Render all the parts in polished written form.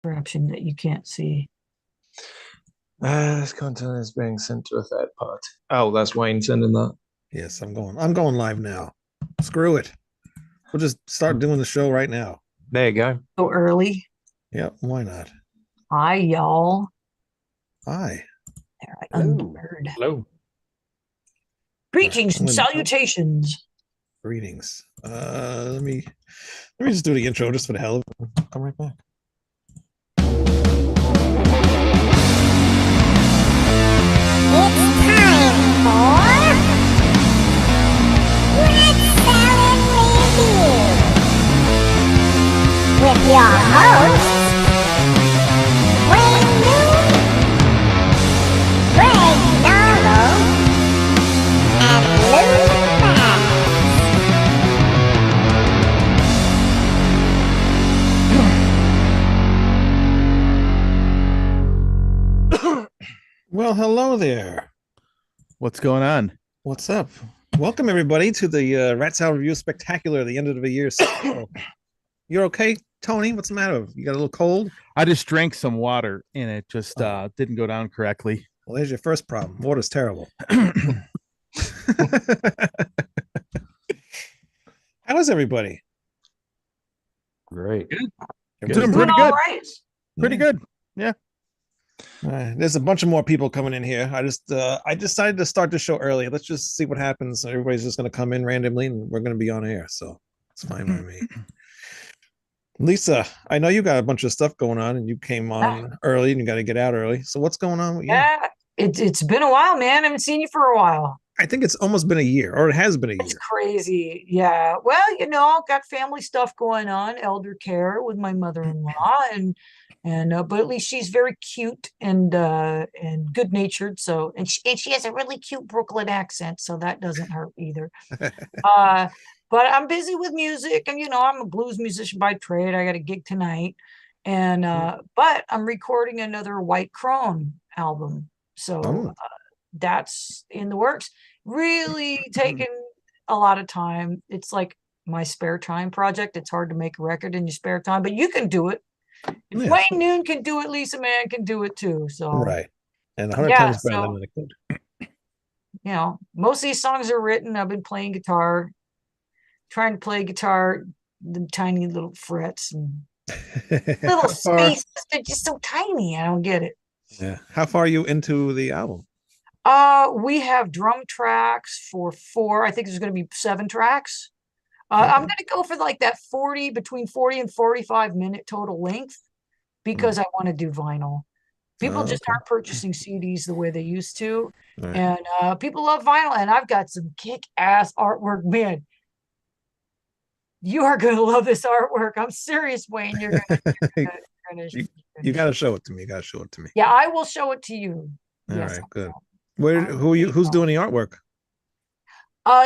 Corruption that you can't see. This content is being sent to a third party. Oh, that's Wayne sending that. Yes, I'm going. I'm going live now. Screw it. We'll just start doing the show right now. There you go. So early. Yeah, why not? Hi, y'all. Hi. There, I Hello. unbird. Hello. Greetings Right, and salutations. Greetings. Let me just do the intro just for the hell of it. I'll come right back. It's time for Red Salad Review with your hosts, Wayne Noon, Greg Narlow, and Lou Max. Well, hello there. What's going on? What's up? Welcome everybody to the Rat Salad Review Spectacular, the end of the year. You're okay, Tony? What's the matter? You got a little cold? I just drank some water and it just didn't go down correctly. Well, there's your first problem. Water's terrible. How is everybody? Great. Doing Doing pretty all good. right. Pretty good. There's a bunch of more people coming in here. I decided to start the show early. Let's just see what happens. Everybody's just going to come in randomly, and we're going to be on air, so it's fine by me. Lisa, I know you got a bunch of stuff going on, and you came on early, and you got to get out early. So what's going on with you? Yeah, it's been a while, man. I haven't seen you for a while. I think it's almost been a year, or it has been a It's year. crazy. Yeah. Well, got family stuff going on, elder care with my mother-in-law, but at least she's very cute and good natured. So and she has a really cute Brooklyn accent, so that doesn't hurt either. But I'm busy with music, and I'm a blues musician by trade. I got a gig tonight, and but I'm recording another White Crone album, so that's in the works. Really taking a lot of time. It's like my spare time project. It's hard to make a record in your spare time, but you can do it. If Yeah. Wayne Noon can do it, Lisa Mann can do it too. So Right. And 100 yeah, times better so than it could. most of these songs are written. I've been playing guitar, trying to play guitar, the tiny little frets and little How far, spaces. They're just so tiny. I don't get it. yeah. How far are you into the album? We have drum tracks for 4. I think there's going to be 7 tracks. I'm going to go for like that between 40 and 45 minute total length because I want to do vinyl. People just aren't purchasing CDs the way they used to. Right. And people love vinyl. And I've got some kick-ass artwork, man. You are going to love this artwork. I'm serious, Wayne. You're going to. You got to show it to me. You got to show it to me. Yeah, I will show it to you. All Yes, right, I good. will. Who's doing the artwork?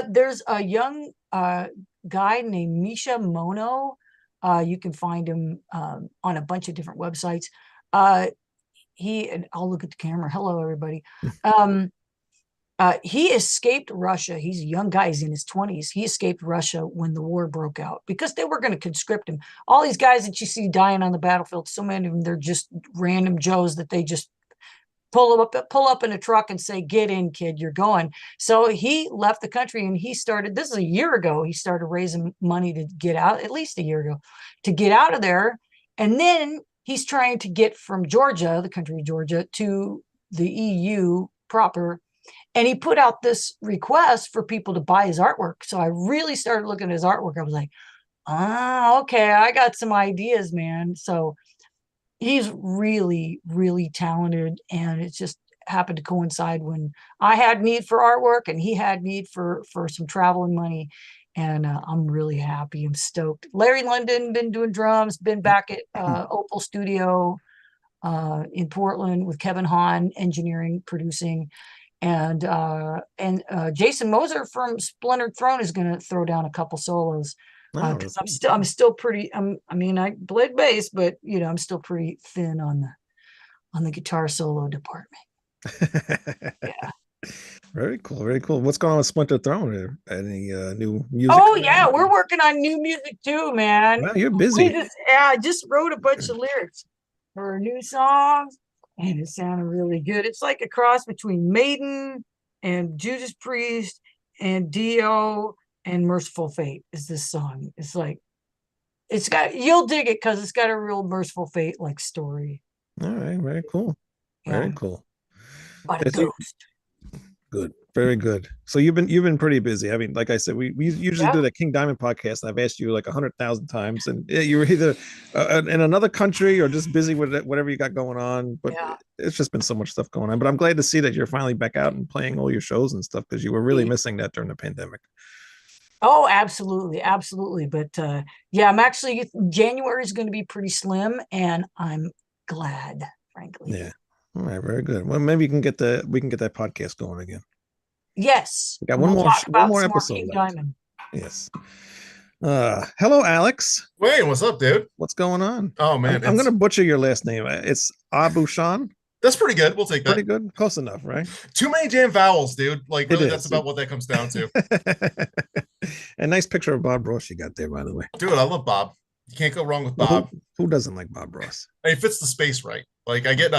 There's a young guy named Misha Mono. You can find him on a bunch of different websites. And I'll look at the camera. Hello, everybody. He escaped Russia. He's a young guy. He's in his 20s. He escaped Russia when the war broke out because they were going to conscript him. All these guys that you see dying on the battlefield, so many of them, they're just random Joes that they just pull up in a truck and say, "Get in, kid, you're going." So he left the country and this is a year ago, he started raising money to get out, at least a year ago, to get out of there. And then he's trying to get from Georgia, the country of Georgia, to the EU proper. And he put out this request for people to buy his artwork. So I really started looking at his artwork. I was like, okay, I got some ideas, man. So he's really, really talented. And it just happened to coincide when I had need for artwork and he had need for some traveling money. And I'm really happy. I'm stoked. Larry London, been doing drums, been back at Opal Studio in Portland with Kevin Hahn, engineering, producing. And Jason Moser from Splintered Throne is going to throw down a couple solos because I'm still pretty. I played bass, but I'm still pretty thin on the guitar solo department. Yeah. Very cool. Very cool. What's going on with Splinter Throne? Any new music? Oh yeah, we're working on new music too, man. Wow, you're busy. I just wrote a bunch of lyrics. her new song, and it sounded really good. It's like a cross between Maiden and Judas Priest and Dio and Merciful Fate is this song. It's like you'll dig it because it's got a real Merciful Fate like story. All right, very cool. Yeah. Very cool. About a Yes, you- ghost. Good, very good. So you've been pretty busy. I mean, like I said, we usually Yeah. do the King Diamond podcast, and I've asked you like 100,000 times, and you were either in another country or just busy with whatever you got going on. But Yeah. it's just been so much stuff going on. But I'm glad to see that you're finally back out and playing all your shows and stuff because you were really Yeah. missing that during the pandemic. Oh, absolutely, absolutely. But yeah, I'm actually January is going to be pretty slim, and I'm glad, frankly. Yeah. All right, very good. Well, maybe we can get that podcast going again. Yes. We got and one we'll more talk about some more episode King left. Diamond. Yes. Hello, Alex. Wayne, what's up, dude? What's going on? Oh man, I'm going to butcher your last name. It's Abushan. that's pretty good. We'll take that. Pretty good. Close enough, right? Too many damn vowels, dude. Like It really, is. that's about what that comes down to. A nice picture of Bob Ross you got there, by the way. Dude, I love Bob. You can't go wrong with Well, Bob. who doesn't like Bob Ross? And he fits the space right. Like I get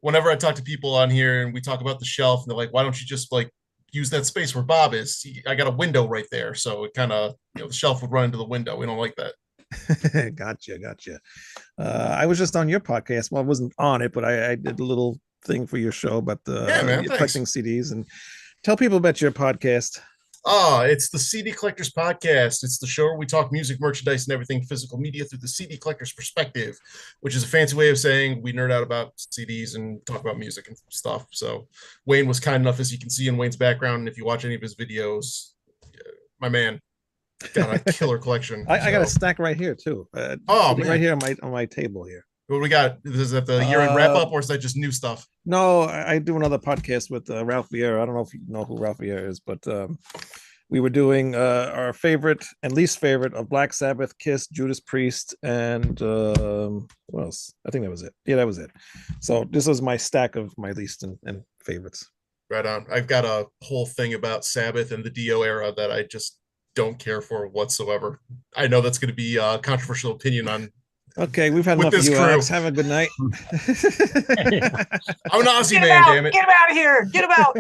whenever I talk to people on here and we talk about the shelf, and they're like, why don't you just like use that space where Bob is? I got a window right there. So it kind of, the shelf would run into the window. We don't like that. Gotcha. I was just on your podcast. Well, I wasn't on it, but I did a little thing for your show about the Yeah, man, you're collecting CDs. And tell people about your podcast. It's the CD Collectors Podcast. It's the show where we talk music, merchandise, and everything physical media through the CD collector's perspective, which is a fancy way of saying we nerd out about CDs and talk about music and stuff. So Wayne was kind enough, as you can see in Wayne's background, and if you watch any of his videos, my man got a killer collection. I got a So- stack right here too. Oh, sitting man. right here on my table here. What we got? Is that the year-end wrap-up, or is that just new stuff? No, I do another podcast with Ralph Vieira. I don't know if you know who Ralph Vieira is, but we were doing our favorite and least favorite of Black Sabbath, Kiss, Judas Priest, and what else? I think that was it. Yeah, that was it. So this was my stack of my least and favorites. Right on. I've got a whole thing about Sabbath and the Dio era that I just don't care for whatsoever. I know that's going to be a controversial opinion on. Okay, we've had With enough of this you, crew. Alex. Have a good night. I'm an Aussie Get him man, out! damn it. Get him out of here! Get him out!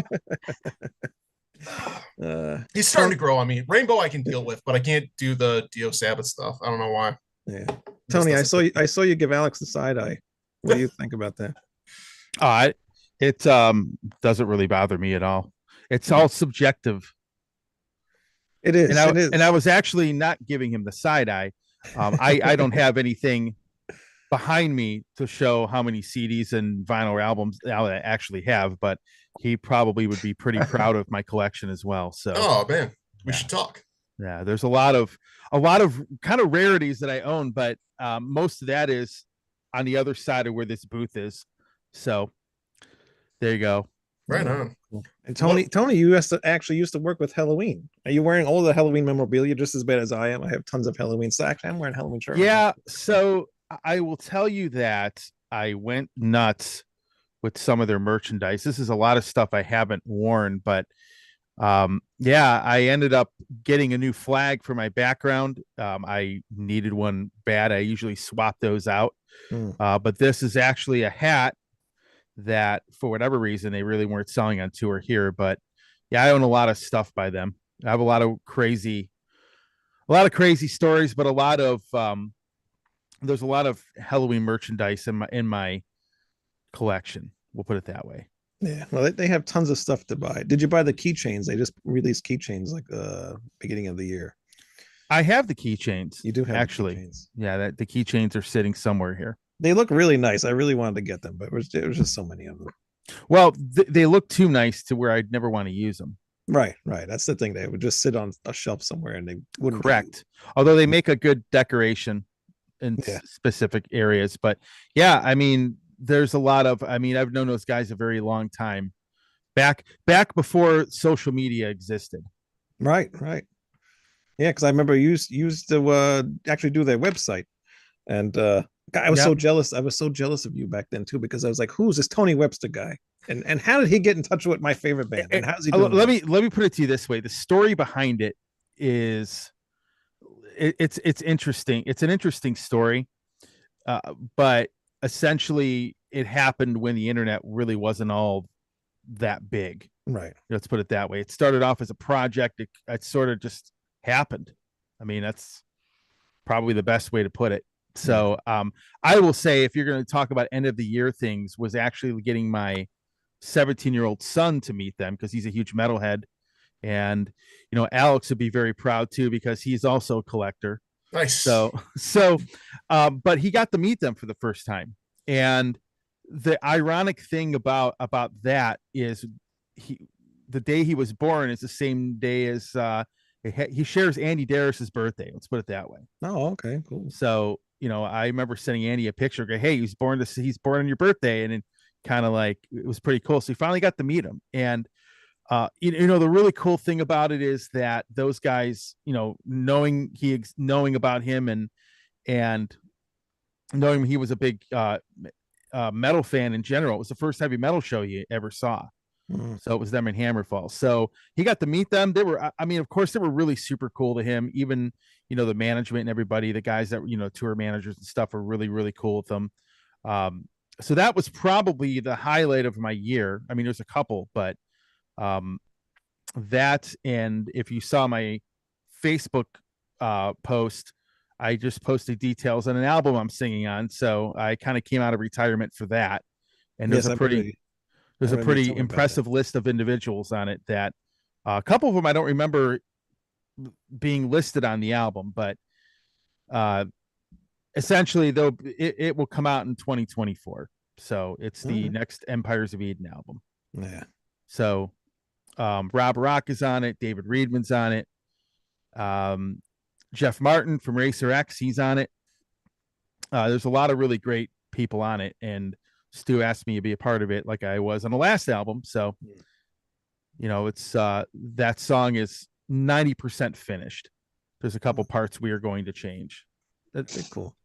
He's starting to grow on me. Rainbow I can deal with, but I can't do the Dio Sabbath stuff. I don't know why. Yeah. Just Tony, doesn't- I saw you give Alex the side eye. What do you think about that? It doesn't really bother me at all. It's all subjective. It is. And I, it is. and I was actually not giving him the side eye. I don't have anything behind me to show how many CDs and vinyl albums I actually have, but he probably would be pretty proud of my collection as well. So Oh man, we Yeah. should talk. yeah, there's a lot of kind of rarities that I own, but most of that is on the other side of where this booth is. So there you go. Right on. And Tony, you actually used to work with Halloween. Are you wearing all the Halloween memorabilia just as bad as I am? I have tons of Halloween. So actually, I'm wearing Halloween shirt. Yeah, so I will tell you that I went nuts with some of their merchandise. This is a lot of stuff I haven't worn, but yeah, I ended up getting a new flag for my background. I needed one bad. I usually swap those out. But this is actually a hat that for whatever reason they really weren't selling on tour here. But yeah, I own a lot of stuff by them. I have a lot of crazy stories, but a lot of there's a lot of Halloween merchandise in my collection. We'll put it that way. Yeah. Well, they have tons of stuff to buy. Did you buy the keychains? They just released keychains like beginning of the year. I have the keychains. You do have the actually. keychains. Yeah, that the keychains are sitting somewhere here. They look really nice. I really wanted to get them, but there was just so many of them. Well, they look too nice to where I'd never want to use them. Right. That's the thing. They would just sit on a shelf somewhere and they wouldn't. be Correct. Although they make a good decoration in Yeah. specific areas. But yeah, I mean, there's a lot of, I've known those guys a very long time. Back before social media existed. Right. Yeah, because I remember you used to actually do their website, and God, I was Yep. so jealous. I was so jealous of you back then too, because I was like, "Who's this Tony Webster guy?" And how did he get in touch with my favorite band? And how's he doing? Let me put it to you this way: the story behind it is, it's interesting. It's an interesting story, but essentially it happened when the internet really wasn't all that big. Right. Let's put it that way. It started off as a project. It sort of just happened. I mean, that's probably the best way to put it. So I will say, if you're going to talk about end of the year things, was actually getting my 17-year-old son to meet them, because he's a huge metalhead. And, Alex would be very proud too, because he's also a collector. Nice. So, but he got to meet them for the first time. And the ironic thing about that is the day he was born is the same day as he shares Andy Darris's birthday. Let's put it that way. Oh, okay, cool. So, I remember sending Andy a picture. Go, hey, he's born on your birthday, and it kind of like, it was pretty cool. So he finally got to meet him. And the really cool thing about it is that those guys, knowing about him and knowing he was a big metal fan in general, it was the first heavy metal show he ever saw. So it was them in Hammerfall. So he got to meet them. They were, of course, they were really super cool to him. Even, the management and everybody, the guys that, tour managers and stuff are really, really cool with them. So that was probably the highlight of my year. I mean, there's a couple, but that, and if you saw my Facebook post, I just posted details on an album I'm singing on. So I kind of came out of retirement for that. And there's a pretty impressive list of individuals on it that a couple of them I don't remember being listed on the album, but essentially though it will come out in 2024. So it's the next Empires of Eden album. Yeah. So Rob Rock is on it. David Reedman's on it. Jeff Martin from Racer X, he's on it. There's a lot of really great people on it, and Stu asked me to be a part of it like I was on the last album. So, it's that song is 90% finished. There's a couple parts we are going to change. That's cool.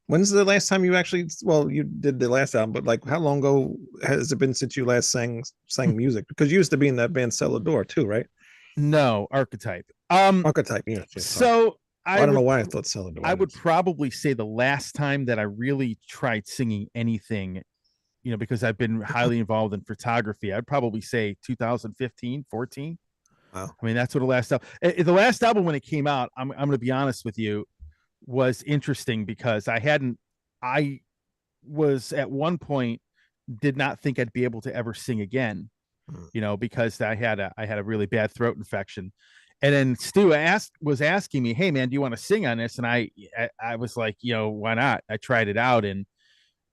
When's the last time you actually, you did the last album, but like how long ago has it been since you last sang music? Because you used to be in that band Celador too, right? No, Archetype. Archetype, yeah. So I don't know why I thought Celador. I would probably say the last time that I really tried singing anything, because I've been highly involved in photography, I'd probably say 2015, 14. Wow. I mean, that's what the last album when it came out, I'm going to be honest with you, was interesting because I was at one point did not think I'd be able to ever sing again, because I had a really bad throat infection. And then Stu was asking me, hey man, do you want to sing on this? And I was like, why not? I tried it out, and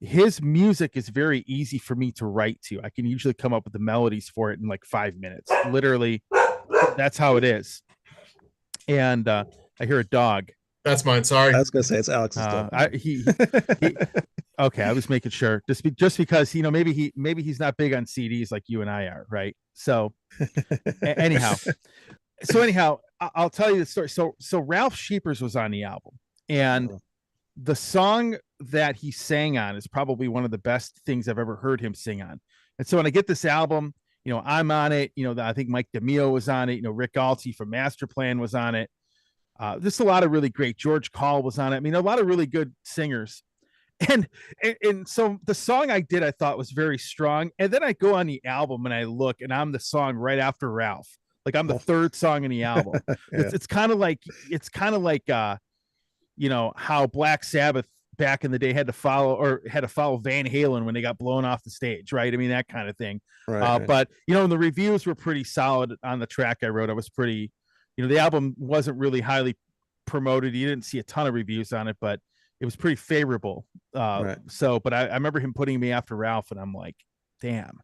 his music is very easy for me to write to. I can usually come up with the melodies for it in like 5 minutes. Literally, that's how it is. And I hear a dog. That's mine. Sorry. I was gonna say it's Alex's dog. Okay, I was making sure just because maybe he's not big on CDs like you and I are, right? So anyhow, I'll tell you the story. So Ralph Sheepers was on the album, and the song that he sang on is probably one of the best things I've ever heard him sing on. And so when I get this album, I'm on it. I think Mike DeMeo was on it. Rick Galti from Masterplan was on it. Just a lot of really great. George Call was on it. I mean, a lot of really good singers. And so the song I did, I thought was very strong. And then I go on the album and I look, and I'm the song right after Ralph. Like I'm the third song in the album. Yeah. It's kind of like how Black Sabbath back in the day had to follow Van Halen when they got blown off the stage, right? I mean, that kind of thing. Right. But the reviews were pretty solid on the track I wrote. I was pretty, the album wasn't really highly promoted. You didn't see a ton of reviews on it, but it was pretty favorable. Right. So, but I remember him putting me after Ralph, and I'm like, damn.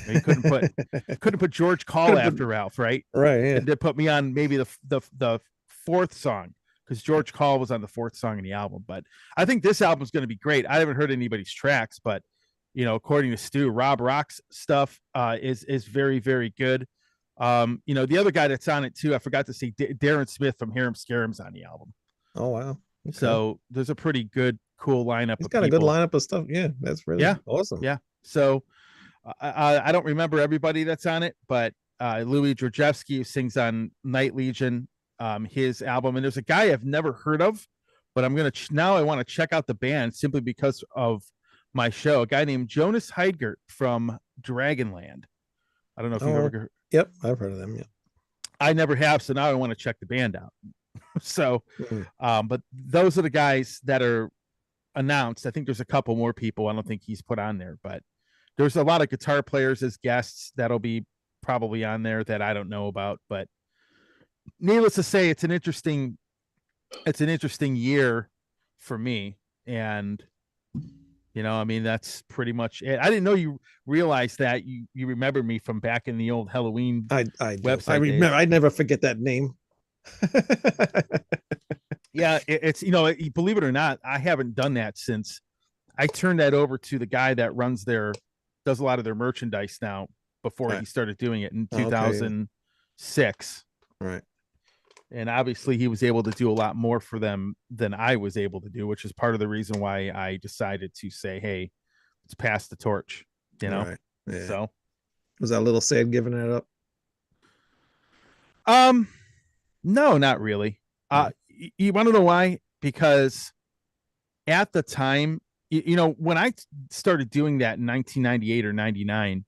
You couldn't put George Call after Ralph, right? Right. Yeah. And they put me on maybe the fourth song, because George Call was on the fourth song in the album. But I think this album is going to be great. I haven't heard anybody's tracks, but according to Stu, Rob Rock's stuff is very, very good. The other guy that's on it too, I forgot to say, Darren Smith from Harem Scarum's on the album. Oh wow. Okay. So there's a pretty good, cool lineup. He's got a good lineup of stuff. Yeah, that's really awesome. Yeah. So I don't remember everybody that's on it, but Louis Drojewski, who sings on Night Legion, his album, and there's a guy I've never heard of, but I'm gonna now I want to check out the band simply because of my show, a guy named Jonas Heidgert from Dragonland. I don't know if you've Oh. ever. Yep, I've heard of them. Yeah. I never have, so now I want to check the band out. So, Mhm. but those are the guys that are announced. I think there's a couple more people I don't think he's put on there, but there's a lot of guitar players as guests that'll be probably on there that I don't know about. But needless to say, it's an interesting year for me. And I mean, that's pretty much it. I didn't know you realized that you remember me from back in the old Halloween. I do. Website I remember. days. I'd never forget that name. Yeah, it's believe it or not, I haven't done that since I turned that over to the guy that does a lot of their merchandise now. Before Right. he started doing it in Okay. 2006, Right. and obviously he was able to do a lot more for them than I was able to do, which is part of the reason why I decided to say, "Hey, let's pass the torch." Right. Yeah. So, Was that a little sad giving it up? no, not really. You want to know why? Because at the time, when I started doing that in 1998 or 99,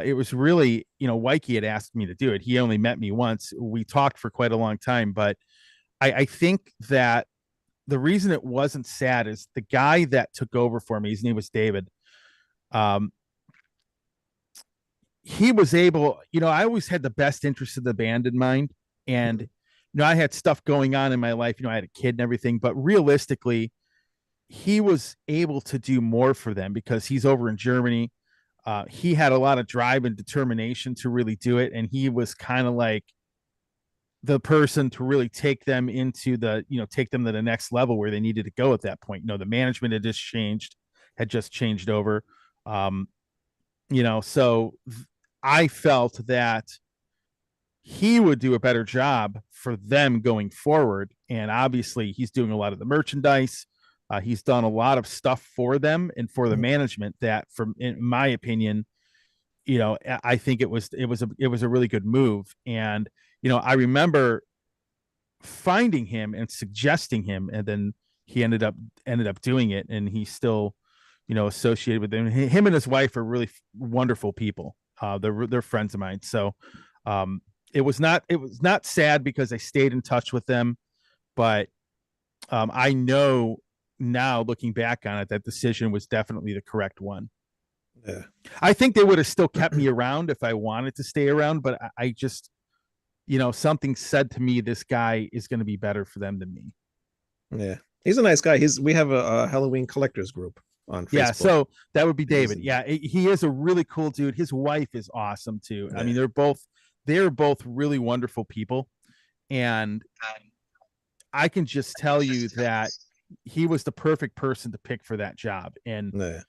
it was really, Mikey had asked me to do it. He only met me once. We talked for quite a long time, but I think that the reason it wasn't sad is the guy that took over for me, his name was David. He was able, I always had the best interest of the band in mind. And, I had stuff going on in my life, I had a kid and everything, but realistically, he was able to do more for them because he's over in Germany. He had a lot of drive and determination to really do it. And he was kind of like the person to really take them into take them to the next level where they needed to go at that point. The management had just changed over. So I felt that he would do a better job for them going forward. And obviously he's doing a lot of the merchandise. He's done a lot of stuff for them and for the management that, in my opinion, I think it was a really good move. And, I remember finding him and suggesting him, and then he ended up doing it. And he's still, associated with them. Him and his wife are really wonderful people. They're friends of mine. So, it was not sad because I stayed in touch with them, but, I know now looking back on it, that decision was definitely the correct one. Yeah. I think they would have still kept me around if I wanted to stay around, but I just, something said to me, this guy is going to be better for them than me. Yeah. He's a nice guy. We have a Halloween collectors group on Facebook. Yeah. So that would be David. Yeah. He is a really cool dude. His wife is awesome too. Yeah. I mean, they're both really wonderful people. And I can just tell you that he was the perfect person to pick for that job. And Yeah.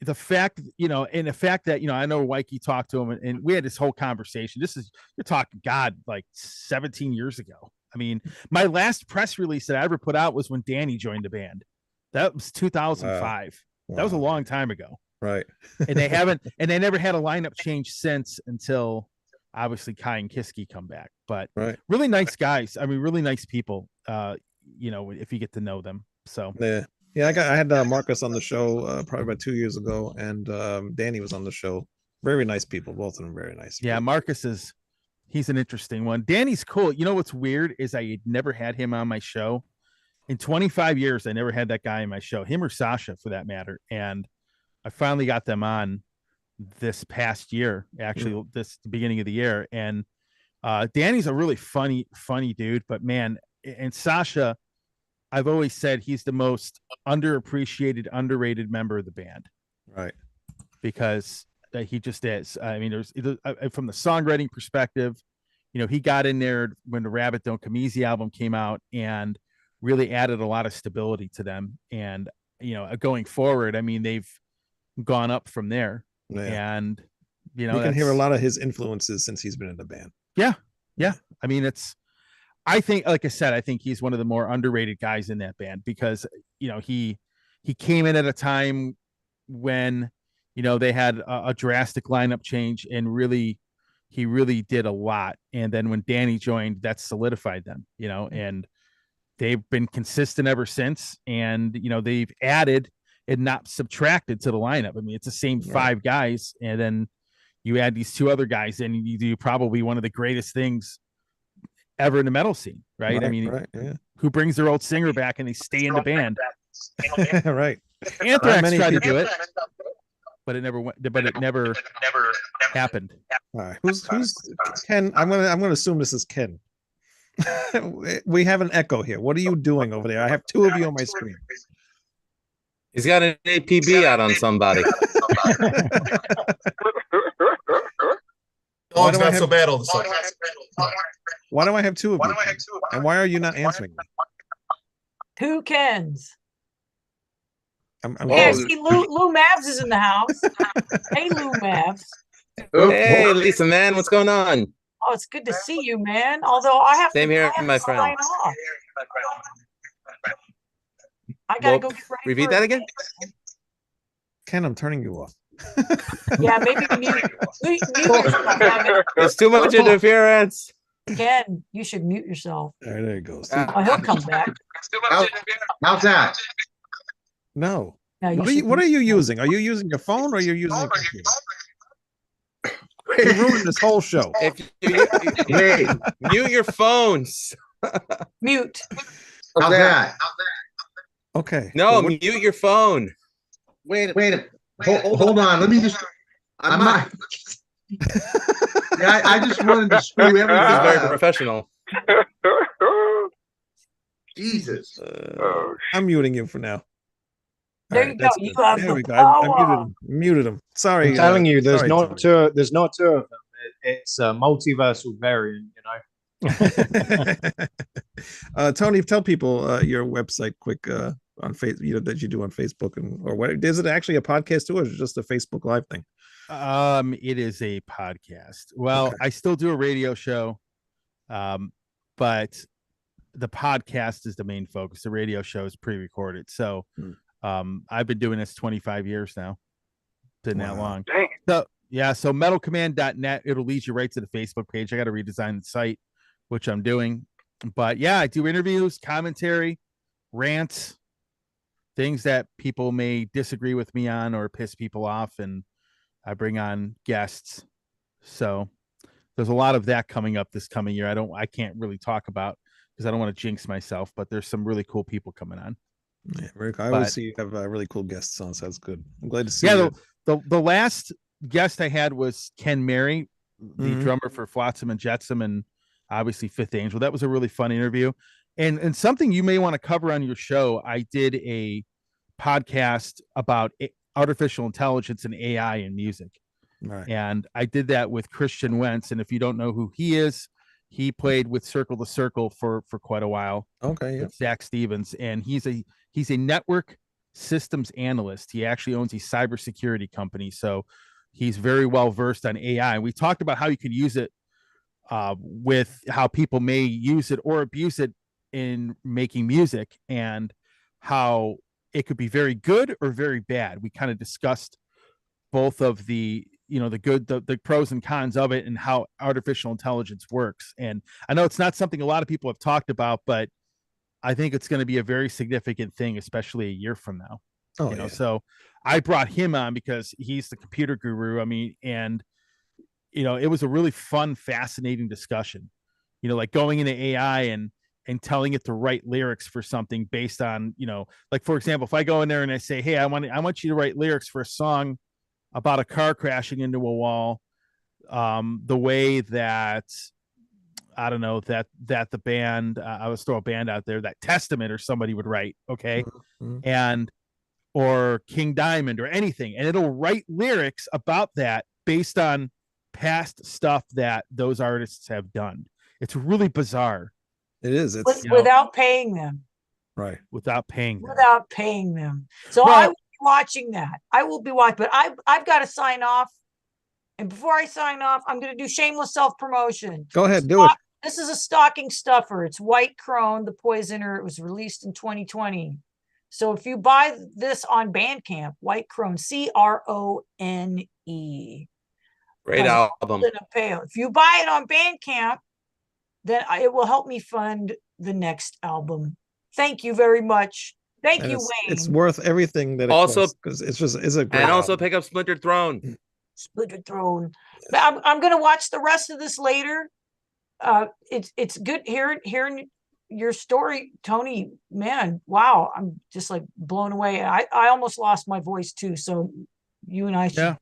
the fact, that, I know Mikey talked to him and we had this whole conversation. You're talking, God, like 17 years ago. I mean, my last press release that I ever put out was when Danny joined the band. That was 2005. Wow. That was a long time ago. Right. And they never had a lineup change since, until obviously Kai and Kiski come back. But Right. really nice guys. I mean, really nice people, if you get to know them. So Yeah. Yeah. I had Marcus on the show probably about 2 years ago, and Danny was on the show. Very nice people. Both of them very nice. yeah, Marcus he's an interesting one. Danny's cool. What's weird is I had never had him on my show. In 25 years, I never had that guy in my show, him or Sasha for that matter. And I finally got them on this past year, actually, the beginning of the year. And Danny's a really funny dude, but man, and Sasha, I've always said he's the most underappreciated, underrated member of the band. Right. Because he just is. I mean, there's from the songwriting perspective, he got in there when the Rabbit Don't Come Easy album came out and really added a lot of stability to them. And, going forward, I mean, they've gone up from there. Yeah. And, you can hear a lot of his influences since he's been in the band. Yeah. Yeah. I mean, I think, like I said, I think he's one of the more underrated guys in that band because, he came in at a time when, they had a drastic lineup change and he really did a lot. And then when Danny joined, that solidified them, and they've been consistent ever since. And, they've added, and not subtracted to the lineup. I mean, it's the same Right. 5 guys, and then you add these 2 other guys, and you do probably one of the greatest things ever in the metal scene, right? I mean, right, yeah. who brings their old singer back and they stay in the band? Right. Anthrax many tried to people- do it, but it never went. But it never happened. All right. Who's Ken? I'm gonna assume this is Ken. We have an echo here. What are you doing over there? I have 2 of you on my screen. He's got an APB out on somebody. Dog's do I not so have- bad all of a sudden. Why do I have 2 of you? And why are you not answering me? 2 Kens. I'm Yeah, Oh. see, Lou Mavs is in the house. Hey, Lou Mavs. Hey, Lisa, man, what's going on? Oh, it's good to see you, man. Although I have Same to, here, I have my to friend. sign off. I gotta Well, go get ready. repeat for that a- again? Ken, I'm turning you off. Yeah, maybe mute yourself. There's too much interference. Ken, you should mute yourself. All right, there you go. Oh, he'll come back. How's that? No. No, you What are you, should what are mute you yourself. using? Are you using your phone or are you using a computer? You ruined this whole show. If you Wait, mute your phones. Mute. how's that? Okay. No, Well, what- mute your phone. Wait, hold on. Let me just. I'm not. Yeah, I just wanted to screw everything This is very up. professional. Jesus. I'm muting you for now. There All you right, go. that's You good. have There the we go. I muted power. him. Muted him. Sorry. I'm telling you, there's sorry, not Tony. 2. There's not 2 of them. It's a multiversal variant, you know. Tony, tell people your website quick on Facebook, that you do on Facebook or what? Is it actually a podcast too, or is it just a Facebook Live thing? It is a podcast. Well, Okay. I still do a radio show, but the podcast is the main focus. The radio show is pre-recorded. So, I've been doing this 25 years now. Been that Wow. long. So yeah, so metalcommand.net, it'll lead you right to the Facebook page. I got to redesign the site, which I'm doing. But yeah, I do interviews, commentary, rants, things that people may disagree with me on or piss people off, and I bring on guests. So there's a lot of that coming up this coming year. I can't really talk about because I don't want to jinx myself, but there's some really cool people coming on. Yeah, very cool. I always But- see you have really cool guests on, so that's good. I'm glad to see Yeah, you. the last guest I had was Ken Mary, the Mhm. drummer for Flotsam and Jetsam, and obviously Fifth Angel. That was a really fun interview, and something you may want to cover on your show. I did a podcast about artificial intelligence and AI in music, Right. and I did that with Christian Wentz. And if you don't know who he is, he played with Circle to Circle for quite a while. Okay. Yeah. With Zach Stevens, and he's a network systems analyst. He actually owns a cybersecurity company, so he's very well versed on AI. We talked about how you could use it with how people may use it or abuse it in making music, and how it could be very good or very bad. We kind of discussed both of the the pros and cons of it and how artificial intelligence works. And I know it's not something a lot of people have talked about, but I think it's going to be a very significant thing, especially a year from now. Oh, Yeah. yeah. So I brought him on because he's the computer guru. I mean, and it was a really fun, fascinating discussion. Like going into AI and telling it to write lyrics for something based on, like for example, if I go in there and I say, hey, I want you to write lyrics for a song about a car crashing into a wall, the way that I don't know that the band I was throw a band out there that Testament or somebody would write, okay, Mhm. or King Diamond or anything, and it'll write lyrics about that based on past stuff that those artists have done. It's really bizarre. It is. It's Without paying them. right. Without paying them. Without paying them. So Well- I will be watching that. I will be watching, but I've got to sign off. And before I sign off, I'm going to do shameless self-promotion. Go ahead, do it. This is a stocking stuffer. It's White Crone, the Poisoner. It was released in 2020. So if you buy this on Bandcamp, White Crone, Crone. Great Has album. than a pail. If you buy it on Bandcamp, then it will help me fund the next album. Thank you very much. Thank And you, it's Wayne. worth everything that it Also- costs because it's a great And also album. pick up Splintered Throne. Splinter Throne. But I'm gonna watch the rest of this later. It's good hearing your story, Tony. Man, wow, I'm just like blown away. I almost lost my voice too. So you and I should Yeah.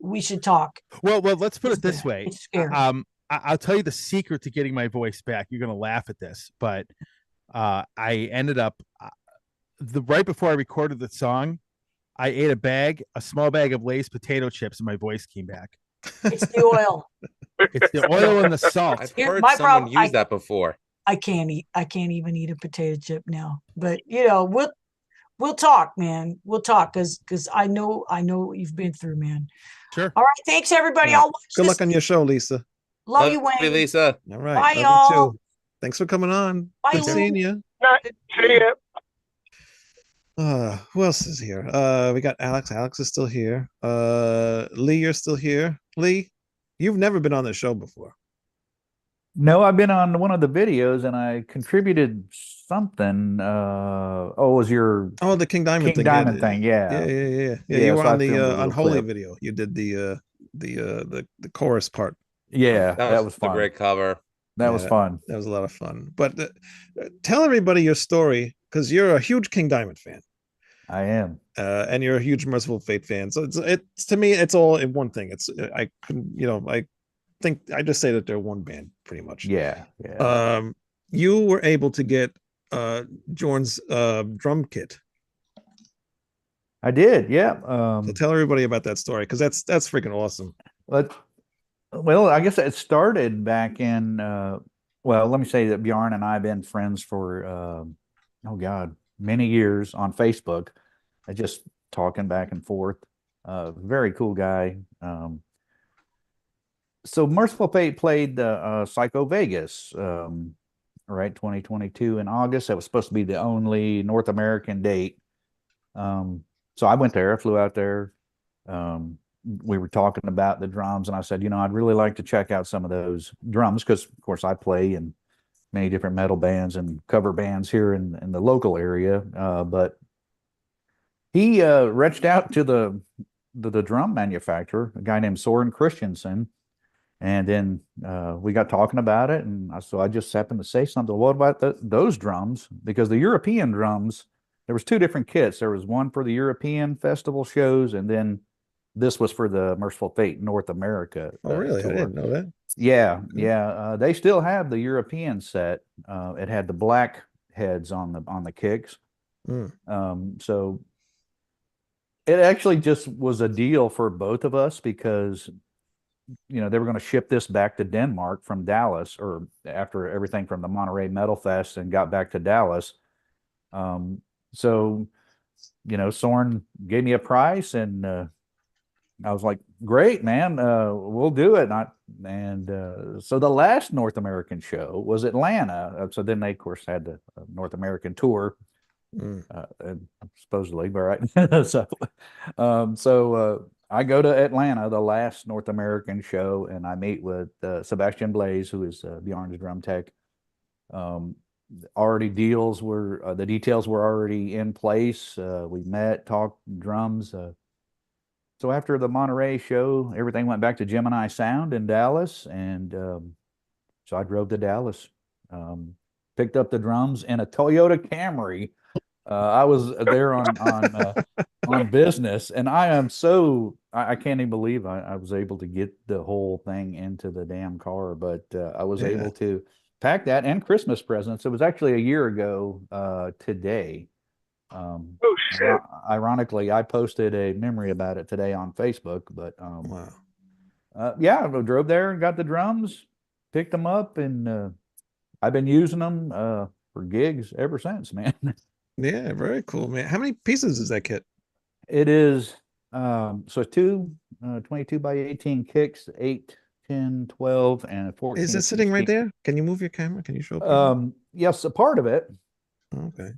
we should talk. Well, let's put It's it this bad. way. It's scary. I'll tell you the secret to getting my voice back. You're gonna laugh at this, but I ended up right before I recorded the song, I ate a small bag of Lay's potato chips, and my voice came back. It's the oil. It's the oil and the salt. I've Here, heard my someone problem- use that before. I can't even eat a potato chip now. But you know, we'll talk, man. We'll talk because I know what you've been through, man. Sure. All right, thanks everybody. Yeah. I'll watch Good this. luck on your show, Lisa. Love you, Wayne. Lisa. All right. Bye, Love you y'all. too. Thanks for coming on. Bye, Good Lou. seeing you. See ya. Who else is here? We got Alex. Alex is still here. Lee, you're still here. Lee, you've never been on the show before. No, I've been on one of the videos and I contributed something. It was your Oh, the King Diamond King thing. Yeah, Diamond thing. Yeah. Yeah. Yeah, You were so I on the filmed a little Unholy clip. video. You did the chorus part. Yeah, That was, was a fun. great cover. That was Yeah. fun. That was a lot of fun. But tell everybody your story because you're a huge King Diamond fan. I am. And you're a huge Merciful Fate fan. So it's to me, it's all in one thing. I think I just say that they're one band pretty much. Yeah. Yeah. You were able to get Jorn's drum kit. I did. Yeah. So tell everybody about that story because that's freaking awesome. Well, I guess it started back in, well, let me say that Bjarne and I have been friends for, many years on Facebook. Just talking back and forth. Very cool guy. So Merciful Fate played Psycho Vegas, right, 2022 in August. That was supposed to be the only North American date. So I went there, flew out there. We were talking about the drums, and I said, I'd really like to check out some of those drums because, of course, I play in many different metal bands and cover bands here in the local area. But he reached out to the drum manufacturer, a guy named Soren Christensen, and then we got talking about it, and so I just happened to say something. What about those drums? Because the European drums, there was two different kits. There was one for the European festival shows, and then this was for the Merciful Fate North America. Oh, really? tour. I didn't know that. Yeah. They still have the European set. It had the black heads on the kicks. So it actually just was a deal for both of us because they were going to ship this back to Denmark from Dallas, or after everything from the Monterey Metal Fest and got back to Dallas. So Soren gave me a price, and I was like, great, man, we'll do it. So the last North American show was Atlanta. So then they, of course, had the North American tour, supposedly, right? So I go to Atlanta, the last North American show, and I meet with Sebastian Blaze, who is Bjarne's drum tech. The details were already in place. We met, talked drums. So after the Monterey show, everything went back to Gemini Sound in Dallas, and so I drove to Dallas, picked up the drums in a Toyota Camry. I was there on business, and I can't even believe I was able to get the whole thing into the damn car, but I was able to pack that and Christmas presents. It was actually a year ago today. Oh shit! Ironically, I posted a memory about it today on Facebook, but Wow. I drove there and got the drums, picked them up, and I've been using them for gigs ever since, man. Yeah, very cool, man. How many pieces is that kit? It is so two 22 by 18 kicks, 8, 10, 12, and 14. Is it sitting right there? Can you move your camera? Can you show up? Yes, a part of it. Okay.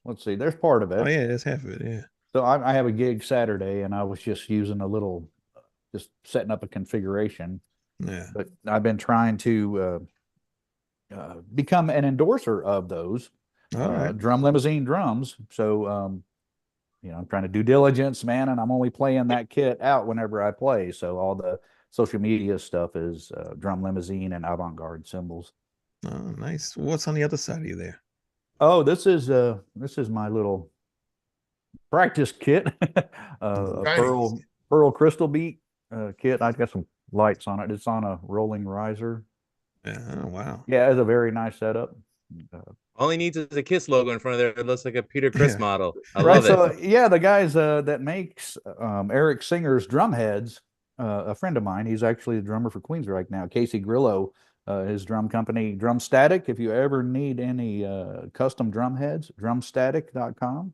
Let's see, there's part of it. Oh yeah, there's half of it. Yeah. So I have a gig Saturday, and I was just using just setting up a configuration. Yeah. But I've been trying to become an endorser of those. All right. Drum Limousine drums. So, I'm trying to do diligence, man, and I'm only playing that kit out whenever I play. So all the social media stuff is Drum Limousine and Avant-Garde cymbals. Oh, nice. What's on the other side of you there? Oh, this is my little practice kit, a Nice. pearl crystal beat kit. I've got some lights on it. It's on a rolling riser. Yeah. Oh, wow. Yeah, it's a very nice setup. All he needs is a Kiss logo in front of there. It looks like a Peter Chris Yeah. model. I Right. love So it. yeah, the guys that makes Eric Singer's drum heads, a friend of mine. He's actually the drummer for Queensryche now. Casey Grillo, his drum company, Drum Static. If you ever need any custom drum heads, drumstatic.com.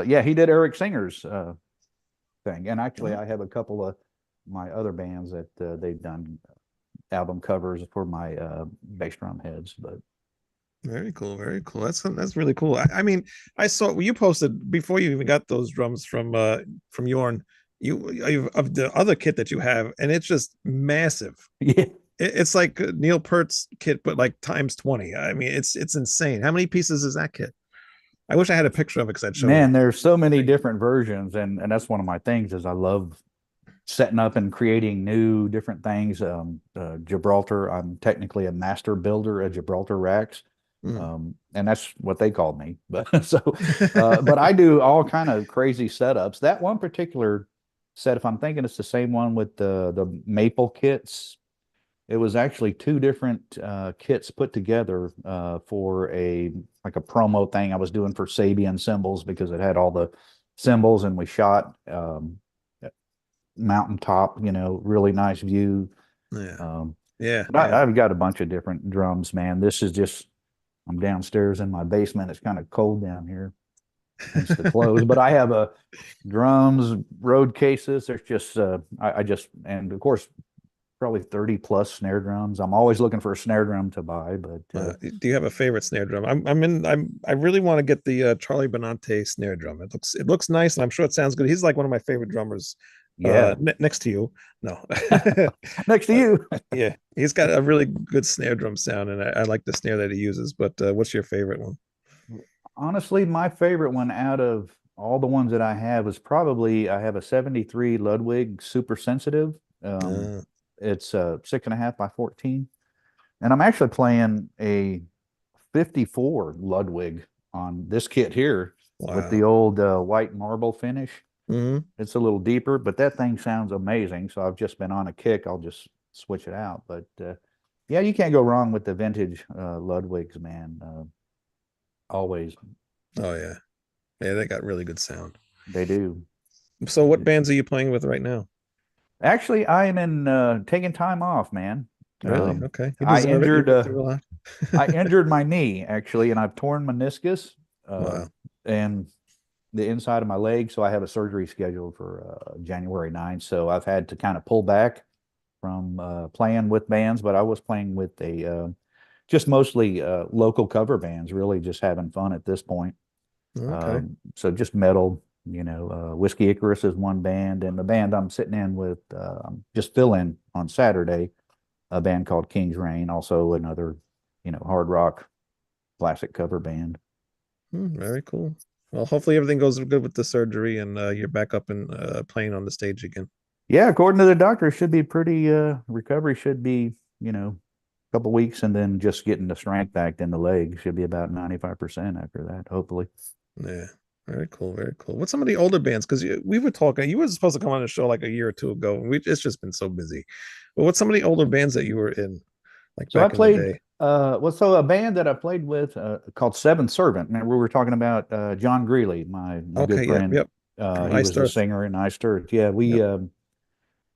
Yeah, he did Eric Singer's thing. And actually, I have a couple of my other bands that they've done album covers for my bass drum heads. But Very cool. Very cool. That's really cool. I mean, I saw you posted before you even got those drums from Yorn. You of the other kit that you have, and it's just massive. yeah, It's like Neil Peart's kit, but like times 20. I mean, it's insane. How many pieces is that kit? I wish I had a picture of it because I'd show man, it. there's so many different versions, and that's one of my things is I love setting up and creating new different things. Gibraltar, I'm technically a master builder at Gibraltar racks. And that's what they called me. But but I do all kind of crazy setups. That one particular set, if I'm thinking it's the same one with the maple kits, it was actually two different kits put together for a promo thing I was doing for Sabian cymbals, because it had all the cymbals, and we shot mountaintop, really nice view. Yeah. But I've got a bunch of different drums, man. This is just, I'm downstairs in my basement. It's kind of cold down here. Hence the clothes. But I have drums, road cases. There's just and of course probably 30 plus snare drums. I'm always looking for a snare drum to buy. But do you have a favorite snare drum? I really want to get the Charlie Benante snare drum. It looks nice, and I'm sure it sounds good. He's like one of my favorite drummers. Yeah. Next to you. No. Next to you. Yeah. He's got a really good snare drum sound, and I like the snare that he uses. But what's your favorite one? Honestly, my favorite one out of all the ones that I have is probably, I have a 73 Ludwig Super Sensitive. It's 6.5 by 14. And I'm actually playing a 54 Ludwig on this kit here with the old white marble finish. It's a little deeper, but that thing sounds amazing. So I've just been on a kick. I'll just switch it out. But yeah, you can't go wrong with the vintage Ludwigs, man. Always. Oh yeah. Yeah, they got really good sound. They do. So what bands are you playing with right now? Actually, I am in taking time off, man. Really? Okay. I injured I I injured my knee actually, and I've torn meniscus and the inside of my leg. So I have a surgery scheduled for January 9th. So I've had to kind of pull back from playing with bands, but I was playing with just mostly local cover bands, really just having fun at this point. Okay. So just metal, Whiskey Icarus is one band, and the band I'm sitting in with, just fill in on Saturday, a band called King's Reign, also another, hard rock classic cover band. Very cool. Well, hopefully everything goes good with the surgery, and you're back up and playing on the stage again. Yeah, according to the doctor, should be pretty, recovery should be, a couple weeks, and then just getting the strength back in the leg should be about 95% after that, hopefully. Yeah. Very cool. Very cool. What's some of the older bands? Because we were talking, you were supposed to come on the show like a year or two ago, and it's just been so busy. But what's some of the older bands that you were in? Like So back I played, in the day? so a band that I played with called Seventh Servant. Remember, we were talking about John Greeley, my good friend. Yep. He Iced was a Earth. singer in Iced Earth. Yeah,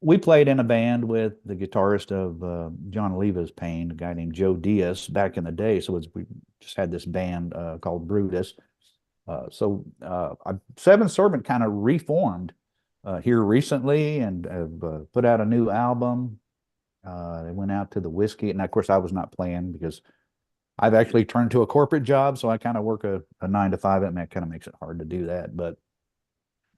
we played in a band with the guitarist of John Oliva's Pain, a guy named Joe Diaz back in the day. So we just had this band called Brutus. Seventh Servant kind of reformed here recently and have put out a new album. They went out to the Whiskey, and of course I was not playing because I've actually turned to a corporate job, so I kind of work a 9 to 5. It kind of makes it hard to do that. But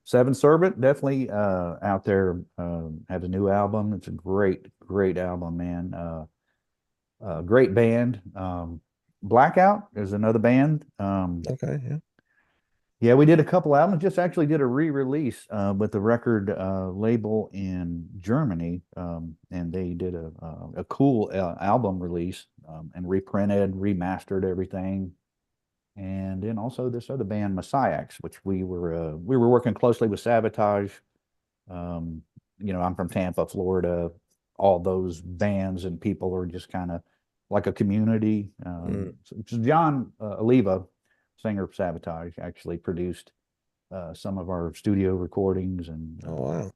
Seventh Servant definitely out there has a new album. It's a great album, man. Great band. Blackout is another band. Okay, yeah. Yeah, we did a couple albums. Just actually did a re-release with the record label in Germany, and they did a cool album release and reprinted, remastered everything. And then also this other band, Messiax, which we were working closely with Sabotage. I'm from Tampa, Florida. All those bands and people are just kind of like a community. So John Oliva, singer of Sabotage, actually produced some of our studio recordings. And Oh wow.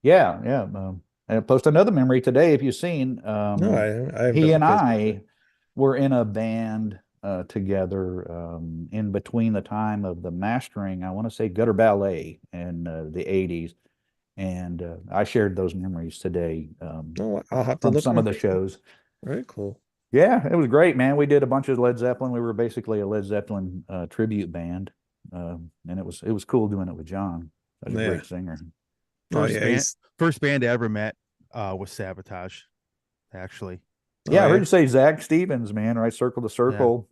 yeah. And I post another memory today. If you've seen, No, I he and I were in a band together in between the time of the mastering. I want to say Gutter Ballet in the 80s. And I shared those memories today I'll have to from look some of the for it. shows. Very cool. Yeah, it was great, man. We did a bunch of Led Zeppelin. We were basically a Led Zeppelin tribute band, and it was cool doing it with John. Such a great singer. First band I ever met was Sabotage, actually. Yeah, I heard you say Zach Stevens, man. Right, Circle to Circle.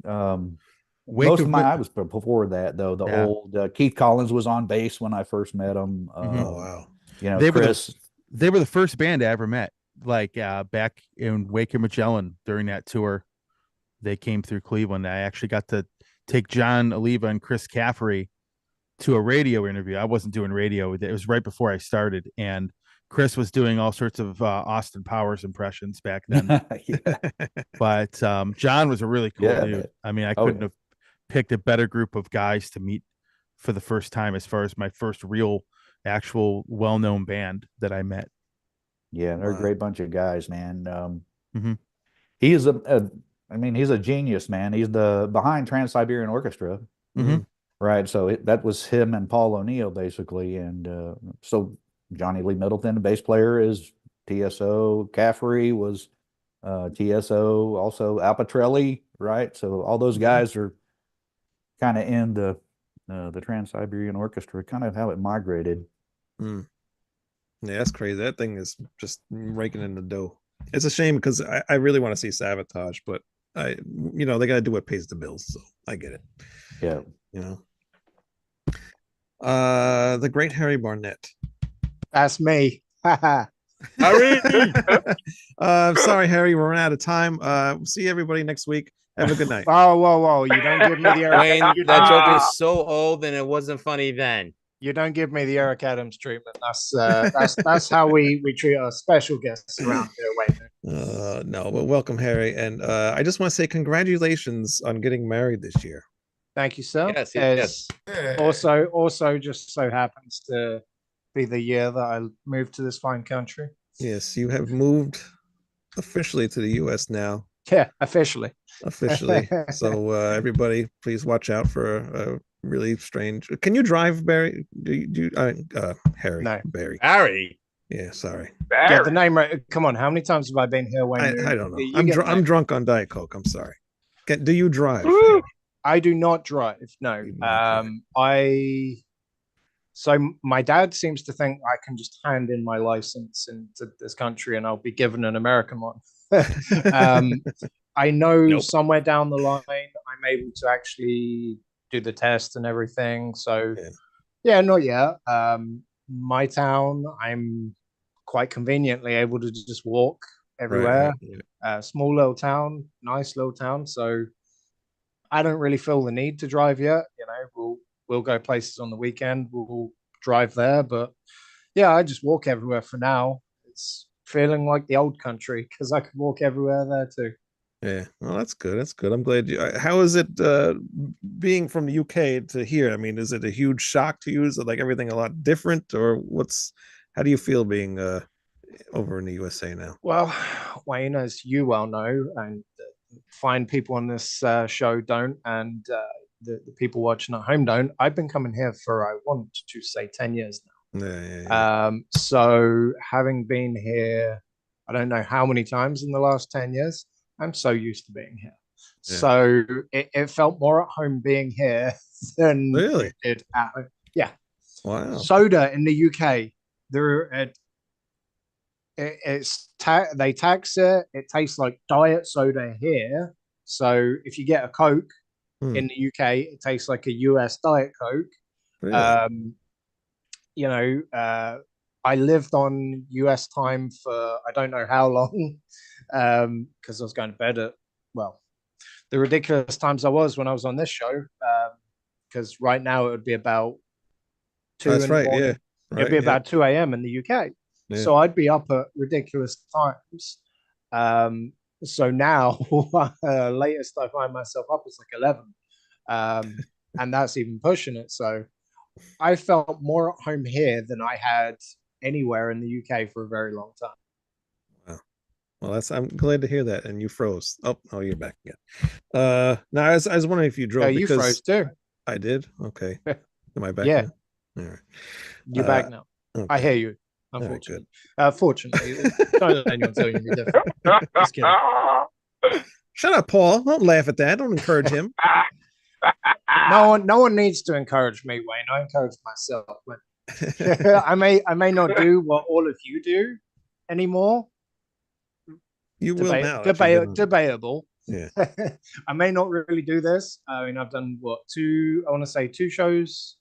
Most of I was before that though. The old Keith Collins was on bass when I first met him. Oh wow. They were the first band I ever met. Like back in Wake and Magellan during that tour, they came through Cleveland. I actually got to take John Oliva and Chris Caffery to a radio interview. I wasn't doing radio. It was right before I started, and Chris was doing all sorts of Austin Powers impressions back then. But John was a really cool dude. I mean, I couldn't have picked a better group of guys to meet for the first time as far as my first real, actual, well-known band that I met. Yeah, they're a great bunch of guys, man. He is he's a genius, man. He's the behind Trans-Siberian Orchestra, right? So that was him and Paul O'Neill basically, and so Johnny Lee Middleton, the bass player, is TSO. Caffery was TSO. Also Al Pitrelli, right? So all those guys are kind of in the Trans-Siberian Orchestra, kind of how it migrated. Yeah, that's crazy. That thing is just raking in the dough. It's a shame because I really want to see Sabotage, but they got to do what pays the bills. So I get it. Yeah. The great Harry Barnett. That's me. Harry. I'm sorry, Harry. We're out of time. See everybody next week. Have a good night. Whoa. You don't give me the Eric. Wayne, that joke is so old and it wasn't funny then. You don't give me the Eric Adams treatment. That's how we treat our special guests around here, Wayne. No, but welcome, Harry. And I just want to say congratulations on getting married this year. Thank you, sir. Yes. Also just so happens to be the year that I moved to this fine country. Yes, you have moved officially to the U.S. now. Yeah, officially. So everybody, please watch out for a really strange. Can you drive, Barry? Harry? No, Barry. Harry. Yeah, sorry. Get the name right. Come on, how many times have I been here? Wayne? I don't know. I'm drunk on Diet Coke. I'm sorry. Do you drive? I do not drive. No. So my dad seems to think I can just hand in my license into this country and I'll be given an American one. I know somewhere down the line I'm able to actually do the test and everything. So yeah, not yet. My town, I'm quite conveniently able to just walk everywhere. Small little town, nice little town. So I don't really feel the need to drive yet. We'll go places on the weekend. We'll drive there, but yeah, I just walk everywhere for now. It's feeling like the old country because I can walk everywhere there too. Yeah, well, that's good. That's good. I'm glad you. How is it being from the UK to here? I mean, is it a huge shock to you? Is it like everything a lot different, or how do you feel being over in the USA now? Well, Wayne, as you well know, and fine people on this show don't, and the people watching at home don't. I've been coming here for, I want to say, 10 years now. Yeah. So having been here, I don't know how many times in the last 10 years, I'm so used to being here. Yeah. So it felt more at home being here than really it at home. Yeah. Wow. Soda in the UK, they tax it. It tastes like diet soda here. So if you get a Coke Hmm. in the UK, it tastes like a US Diet Coke. Really? You know, I lived on US time for I don't know how long, because I was going to bed at, well, the ridiculous times I was when I was on this show. Because right now it would be about 2 That's in the right. morning. Yeah. It'd be Right, yeah. about 2 a.m. in the UK. Yeah. So I'd be up at ridiculous times. So now, latest I find myself up is like 11. And that's even pushing it. So I felt more at home here than I had anywhere in the UK for a very long time. Wow. Well, I'm glad to hear that. And you froze. Oh, you're back again. Now I was wondering if you drove Oh, you because froze too. I did. Okay. Am I back? Yeah. Now? All right. You're back now. I okay. hear you. All right, Unfortunately. Fortunately. Don't let anyone tell you anything different. Just kidding. Shut up, Paul. Don't laugh at that. Don't encourage him. No one needs to encourage me, Wayne. I encourage myself. I may not do what all of you do anymore. You will now. Debatable. Yeah. I may not really do this. I mean, I've done I want to say 2 shows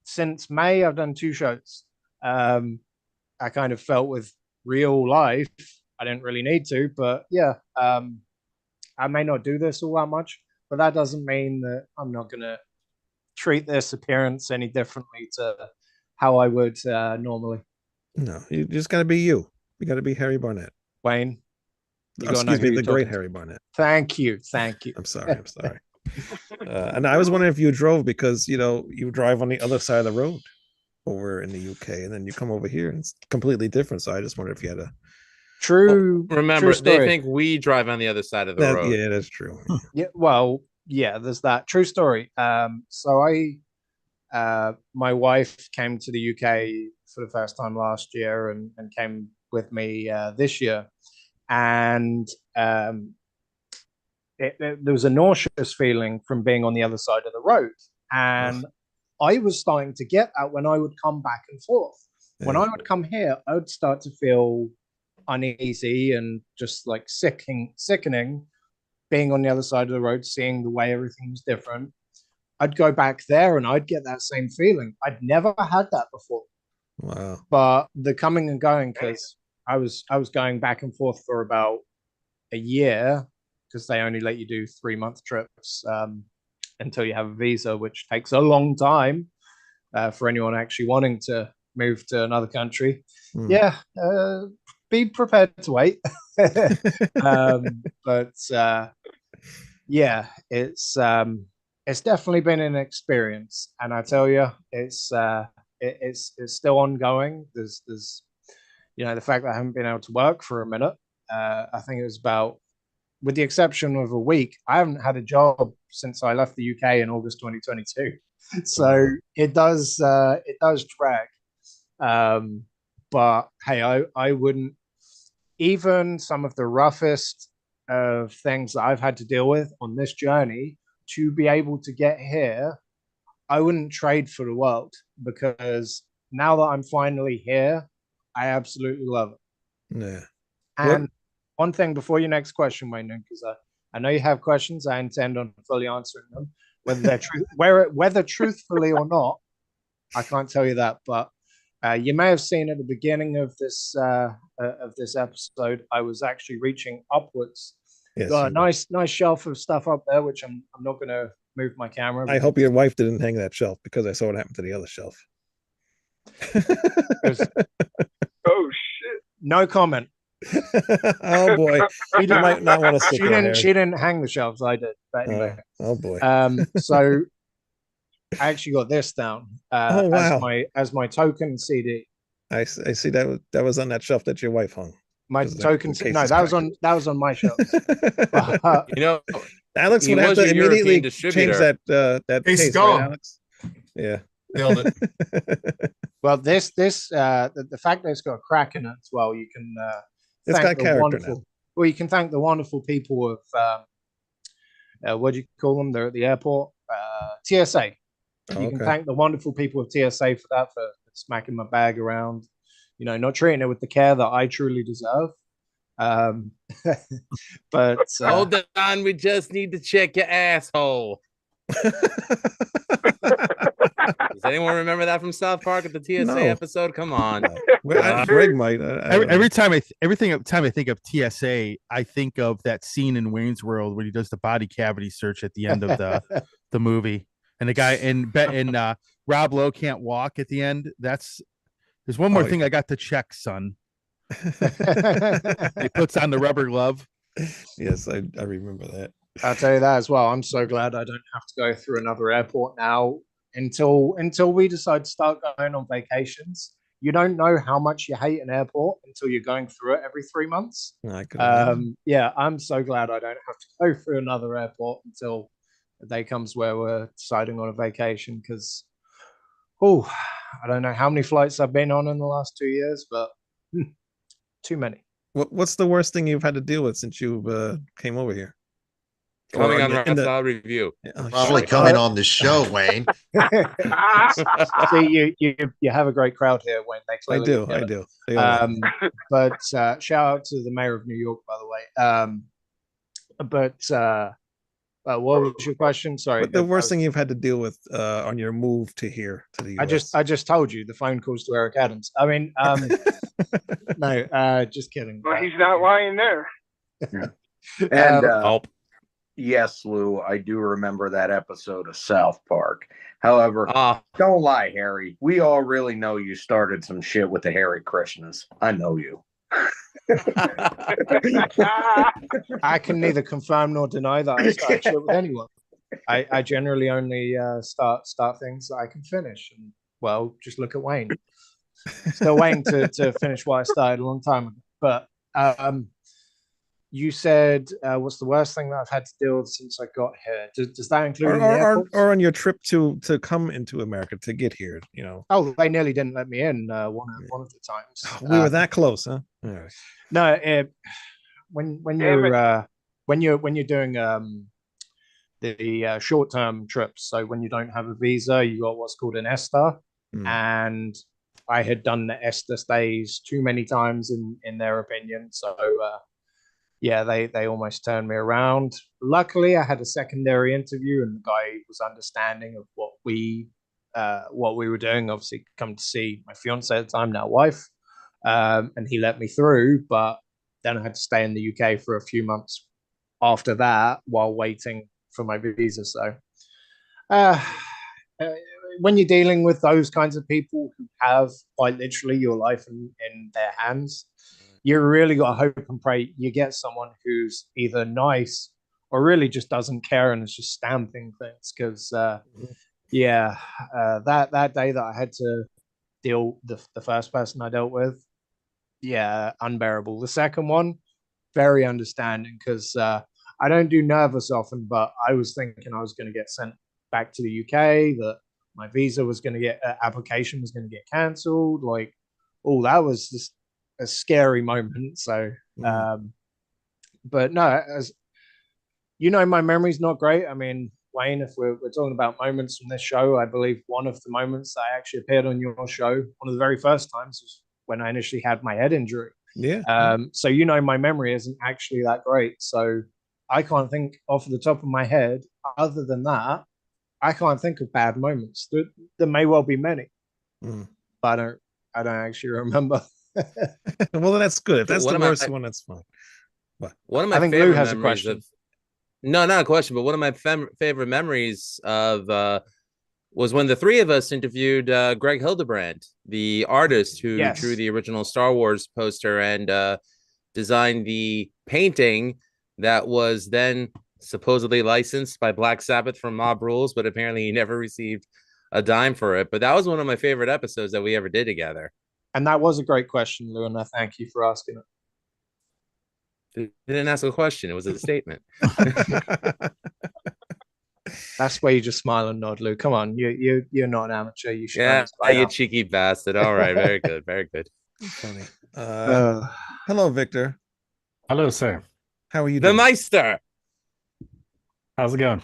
since May. I've done 2 shows. I kind of felt with real life, I didn't really need to, but yeah, I may not do this all that much, but that doesn't mean that I'm not going to treat this appearance any differently to how I would normally. No, you just got to be you. You got to be Harry Barnett. Wayne, Excuse me, the great Harry Barnett. Thank you. I'm sorry. And I was wondering if you drove because, you drive on the other side of the road over in the UK, and then you come over here and it's completely different. So I just wondered if you had a Remember, true they story. think we drive on the other side of the road. Yeah, that's true. Yeah, well, yeah, there's that true story. So my wife came to the UK for the first time last year and came with me this year, and there was a nauseous feeling from being on the other side of the road, and I was starting to get that when I would come back and forth. When I would come here, I would start to feel uneasy and just like sickening being on the other side of the road, seeing the way everything was different. I'd go back there and I'd get that same feeling. I'd never had that before. Wow. But the coming and going, because I was going back and forth for about a year, because they only let you do 3-month trips until you have a visa, which takes a long time for anyone actually wanting to move to another country. Yeah, be prepared to wait. But yeah, it's definitely been an experience, and I tell you, it's still ongoing. There's the fact that I haven't been able to work for a minute. I think it was about, with the exception of a week, I haven't had a job since I left the UK in August 2022. So it does drag. But hey, I wouldn't, even some of the roughest of things that I've had to deal with on this journey to be able to get here, I wouldn't trade for the world, because now that I'm finally here, I absolutely love it. Yeah. And one thing before your next question, Wayne, because I know you have questions, I intend on fully answering them, whether they're whether truthfully or not, I can't tell you that. But you may have seen at the beginning of this episode, I was actually reaching upwards. Yes, Got a nice shelf of stuff up there, which I'm not going to move my camera. I hope your wife didn't hang that shelf, because I saw what happened to the other shelf. Oh shit! No comment. Oh boy, you might not want to stick there. She didn't hang the shelves. I did. But anyway. Oh boy. So I actually got this down Oh wow! as my token CD. I see that was on that shelf that your wife hung. My token. No, that was on my shelf. Alex would have to immediately change that Case case, gone. right, Alex? Yeah. Nailed it. Well, the fact that it's got a crack in it as well, you can it's got character now. Well, you can thank the wonderful people of what do you call them? They're at the airport. TSA. You can thank the wonderful people of TSA for that, for smacking my bag around, not treating it with the care that I truly deserve. Um, but Hold on, we just need to check your asshole. Does anyone remember that from South Park at the TSA No. episode? Come on. Greg might. Every time I think of TSA, I think of that scene in Wayne's World when he does the body cavity search at the end of the movie, and the guy and Rob Lowe can't walk at the end. There's one more thing I got to check, son. He puts on the rubber glove. Yes, I remember that. I'll tell you that as well. I'm so glad I don't have to go through another airport now until we decide to start going on vacations. You don't know how much you hate an airport until you're going through it every 3 months. I could imagine. Yeah, I'm so glad I don't have to go through another airport until the day comes where we're deciding on a vacation. Because, I don't know how many flights I've been on in the last 2 years, but too many. What's the worst thing you've had to deal with since you came over here? Coming on Rockstar Review. Probably coming on the show, Wayne. See, you have a great crowd here, Wayne. I do. But shout out to the mayor of New York, by the way. What was your question? Sorry. But the worst thing you've had to deal with on your move to here to the US. I just told you the phone calls to Eric Adams. I mean, no, just kidding. Well, he's not lying there. And yes, Lou, I do remember that episode of South Park. However, don't lie, Harry. We all really know you started some shit with the Hare Krishnas. I know you. I can neither confirm nor deny that I start shit with anyone. I generally only start things that I can finish. And well, just look at Wayne. Still waiting to finish what I started a long time ago. But you said, what's the worst thing that I've had to deal with since I got here? Does that include or on your trip to come into America to get here? You know. Oh, they nearly didn't let me in one of the times. We were that close, huh? Right. No, when you're doing the short-term trips, so when you don't have a visa, you got what's called an ESTA, and I had done the ESTA stays too many times in their opinion, so. Yeah, they almost turned me around. Luckily, I had a secondary interview, and the guy was understanding of what we were doing. Obviously, come to see my fiance at the time, now wife, and he let me through. But then I had to stay in the UK for a few months after that while waiting for my visa. So, when you're dealing with those kinds of people who have quite literally your life in their hands, you really got to hope and pray you get someone who's either nice or really just doesn't care and is just stamping things. Because, that day that I had to deal the first person I dealt with, unbearable. The second one, very understanding, because I don't do nervous often, but I was thinking I was going to get sent back to the UK, that my visa was going to get application was going to get cancelled. Like, that was just a scary moment. So, but no, as you know, my memory's not great. I mean, Wayne, if we're talking about moments from this show, I believe one of the moments I actually appeared on your show, one of the very first times, was when I initially had my head injury. Yeah. So, you know, my memory isn't actually that great. So I can't think off the top of my head, other than that, I can't think of bad moments. There may well be many, but I don't actually remember. Well, that's good. If that's the worst one, that's fine. But one of my I think favorite Lou has a memories question. No, not a question, but one of my favorite memories of was when the three of us interviewed Greg Hildebrand, the artist who drew the original Star Wars poster and designed the painting that was then supposedly licensed by Black Sabbath from Mob Rules, but apparently he never received a dime for it. But that was one of my favorite episodes that we ever did together. And that was a great question, Lou, and I thank you for asking it. You didn't ask a question. It was a statement. That's where you just smile and nod, Lou. Come on, you're not an amateur. You should. Yeah, you cheeky bastard. All right, very good, very good. Funny. Hello, Victor. Hello, sir. How are you The doing? Meister. How's it going?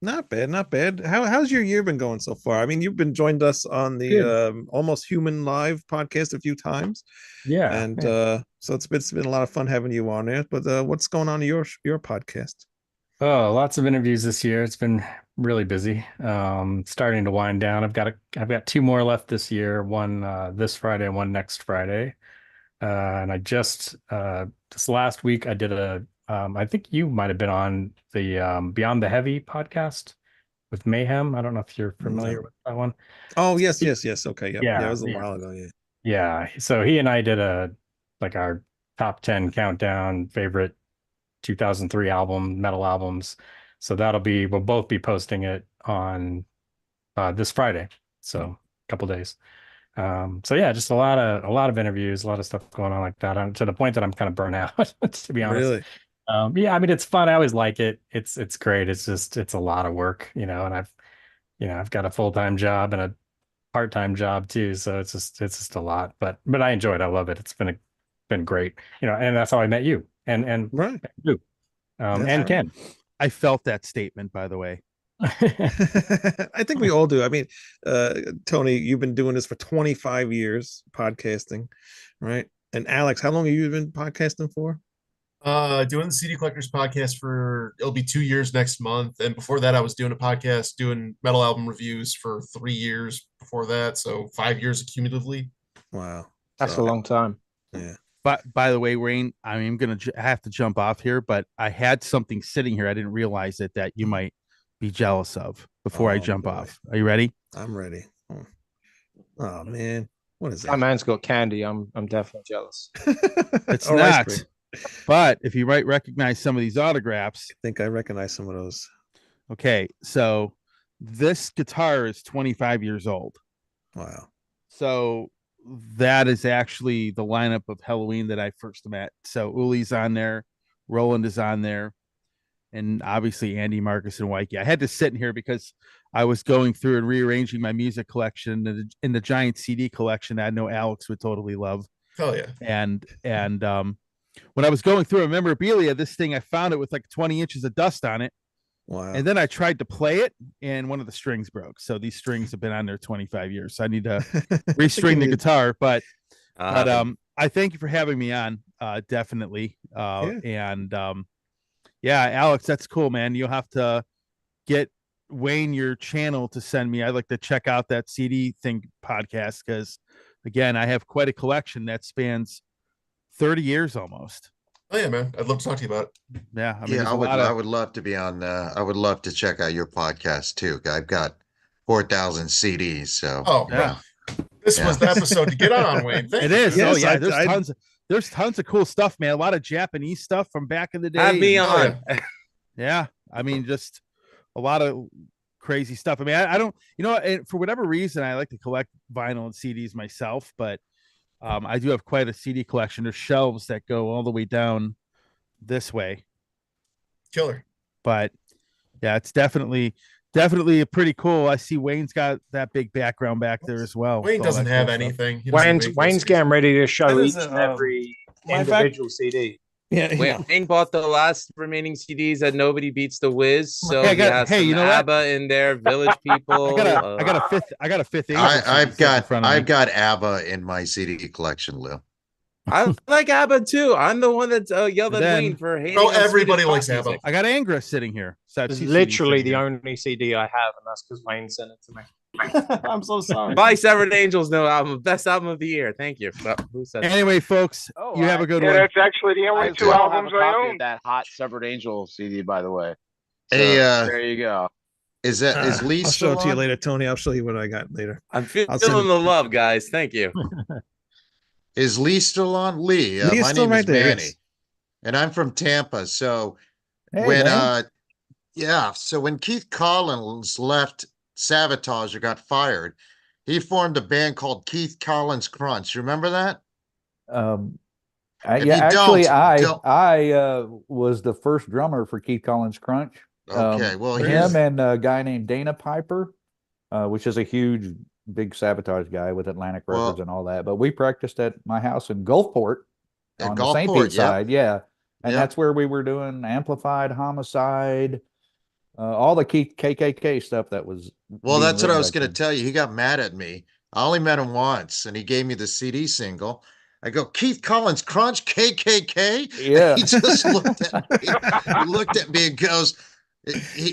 Not bad, not bad. How's your year been going so far? I mean, you've been joined us on the Almost Human Live podcast a few times. Yeah. And so it's been a lot of fun having you on there. But what's going on in your podcast? Oh, lots of interviews this year. It's been really busy. Starting to wind down. I've got 2 more left this year, one this Friday and one next Friday. And I just this last week I did I think you might have been on the Beyond the Heavy podcast with Mayhem. I don't know if you're familiar with that one. Oh, yes. Okay. Yep. Yeah, Yeah, it was a while ago. Yeah. Yeah. So he and I did our top 10 countdown favorite 2003 metal albums. So we'll both be posting it on this Friday. So a couple days. So yeah, just a lot of interviews, a lot of stuff going on like that. To the point that I'm kind of burnt out, to be honest. Really? Yeah, I mean, it's fun. I always like it. It's great. It's a lot of work, and I've got a full-time job and a part-time job too. So it's just a lot, but I enjoy it. I love it. It's been great, and that's how I met you and right. You, and Ken. I felt that statement, by the way. I think we all do. I mean, Tony, you've been doing this for 25 years, podcasting, right? And Alex, how long have you been podcasting for? Doing the CD Collectors podcast it'll be 2 years next month. And before that, I was doing a podcast, doing metal album reviews for 3 years before that. So 5 years cumulatively. Wow. That's a long time. Yeah. But by the way, Wayne, I'm going to have to jump off here, but I had something sitting here. I didn't realize it that you might be jealous of before I jump off. Are you ready? I'm ready. Oh man. What is that? That man's got candy. I'm definitely jealous. It's not. But if you might recognize some of these autographs. I think I recognize some of those. Okay. So this guitar is 25 years old. Wow. So that is actually the lineup of Halloween that I first met. So Uli's on there, Roland is on there, and obviously Andy, Marcus, and Wyke. I had to sit in here because I was going through and rearranging my music collection in the giant CD collection that I know Alex would totally love. Hell yeah. And when I was going through a memorabilia, this thing, I found it with like 20 inches of dust on it. Wow. And then I tried to play it and one of the strings broke. So these strings have been on there 25 years. So I need to restring the guitar, but I thank you for having me on. Definitely. And Alex, that's cool, man. You'll have to get Wayne your channel to send me. I'd like to check out that CD thing podcast. Cause again, I have quite a collection that spans 30 years almost. Oh yeah, man. I'd love to talk to you about it. Yeah. I mean, I would love to be on, I would love to check out your podcast too. I've got 4,000 CDs. So, yeah. This was the episode to get on, Wayne. It is. Yes, yeah. There's tons of cool stuff, man. A lot of Japanese stuff from back in the day. Have me on. Yeah. I mean, just a lot of crazy stuff. I mean, I don't, and for whatever reason, I like to collect vinyl and CDs myself, but I do have quite a CD collection. There's shelves that go all the way down this way. Killer. But yeah, it's definitely a pretty cool. I see Wayne's got that big background back there as well. Wayne doesn't have anything. Wayne's getting ready to show each and every individual CD. Yeah. Wayne bought the last remaining CDs that Nobody Beats the Wiz. So I got, hey, you know ABBA what? in there, Village People. I got a fifth. I've got ABBA in my CD collection, Lou. I like ABBA too. I'm the one that yelled at Wayne for hating. Oh, everybody likes Swedish pop ABBA. music. I got Angra sitting here. So It's literally the only CD I have, and that's because Wayne sent it to me. I'm so sorry. By Severed Angels, no album, best album of the year. Thank you. Well, who said that? Anyway, folks, you have a good one. That's actually the only two albums I own. That hot Severed Angel CD, by the way. So, Hey, there you go. Is Lee I'll still show it to you on? later, Tony. I'll show you what I got later. I'm feeling send the love, guys. Thank you. Is Lee still on? Lee, Lee is my still name right is there, Manny, yes. and I'm from Tampa. So Hey, when man. so when Keith Collins left Savatage or got fired, he formed a band called Keith Collins Crunch. Remember that? If you Actually, don't- I was the first drummer for Keith Collins Crunch. Okay, well, him and a guy named Dana Piper, which is a huge, big Sabotage guy with Atlantic Well- Records and all that. But we practiced at my house in Gulfport At on the St. Gulfport, Pete yep. side, yeah. And Yep. that's where we were doing Amplified, Homicide, all the KKK stuff that was. Well, being that's what I written was back going to then. tell you. He got mad at me. I only met him once, and he gave me the CD single. I go, Keith Collins, Crunch, KKK. Yeah. He just looked at me. He looked at me and goes,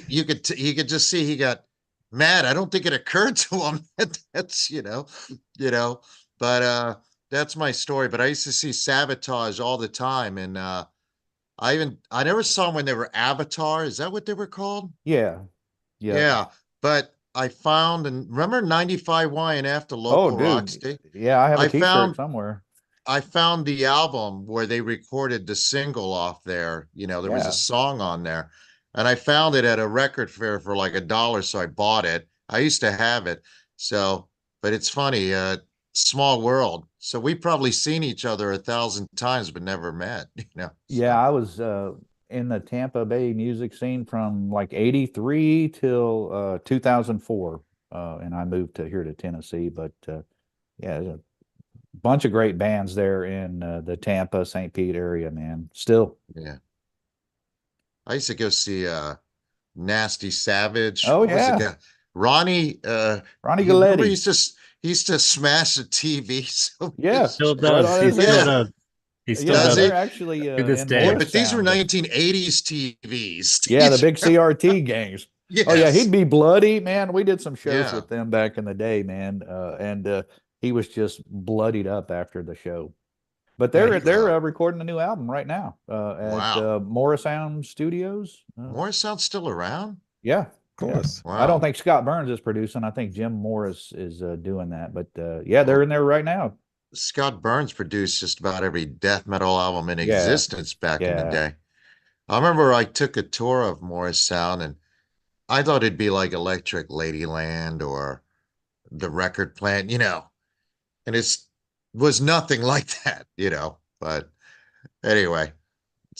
you could just see he got mad. I don't think it occurred to him that that's but that's my story. But I used to see Sabotage all the time, and I never saw them when they were Avatar. Is that what they were called? Yeah. Yeah. But I found, and remember 95 YNF, the Oh, local rock dude. state? Yeah, I have a I T-shirt found somewhere. I found the album where they recorded the single off there. There was Yeah. a song on there. And I found it at a record fair for like $1, so I bought it. I used to have it. So, but it's funny, small world. So we probably seen each other 1,000 times, but never met, Yeah, I was in the Tampa Bay music scene from like 83 till 2004. And I moved here to Tennessee, but yeah, there's a bunch of great bands there in the Tampa, St. Pete area, man. Still. Yeah. I used to go see Nasty Savage. Oh, What was the yeah. guy? Ronnie Ronnie you remember Galletti. he used to smash the TV. So Yeah. Still Right does. on He his still head. does. He still Does does. he? They're actually To this in day. Yeah, but these were Morristown. 1980s TVs. Yeah, the These big were- CRT games. Oh yeah, Yes. he'd be bloody, man. We did some shows Yeah. with them back in the day, man. And he was just bloodied up after the show. But Yeah, they're recording a new album right now at Wow. Morrisound Studios. Morrisound's still around? Yeah, Of course. I don't Wow. think Scott Burns is producing. I think Jim Morris is doing that. But yeah, they're in there right now. Scott Burns produced just about every death metal album in Yeah. existence back in the Yeah. day. I remember I took a tour of Morrisound, and I thought it'd be like Electric Ladyland or the record plant, and was nothing like that, but anyway.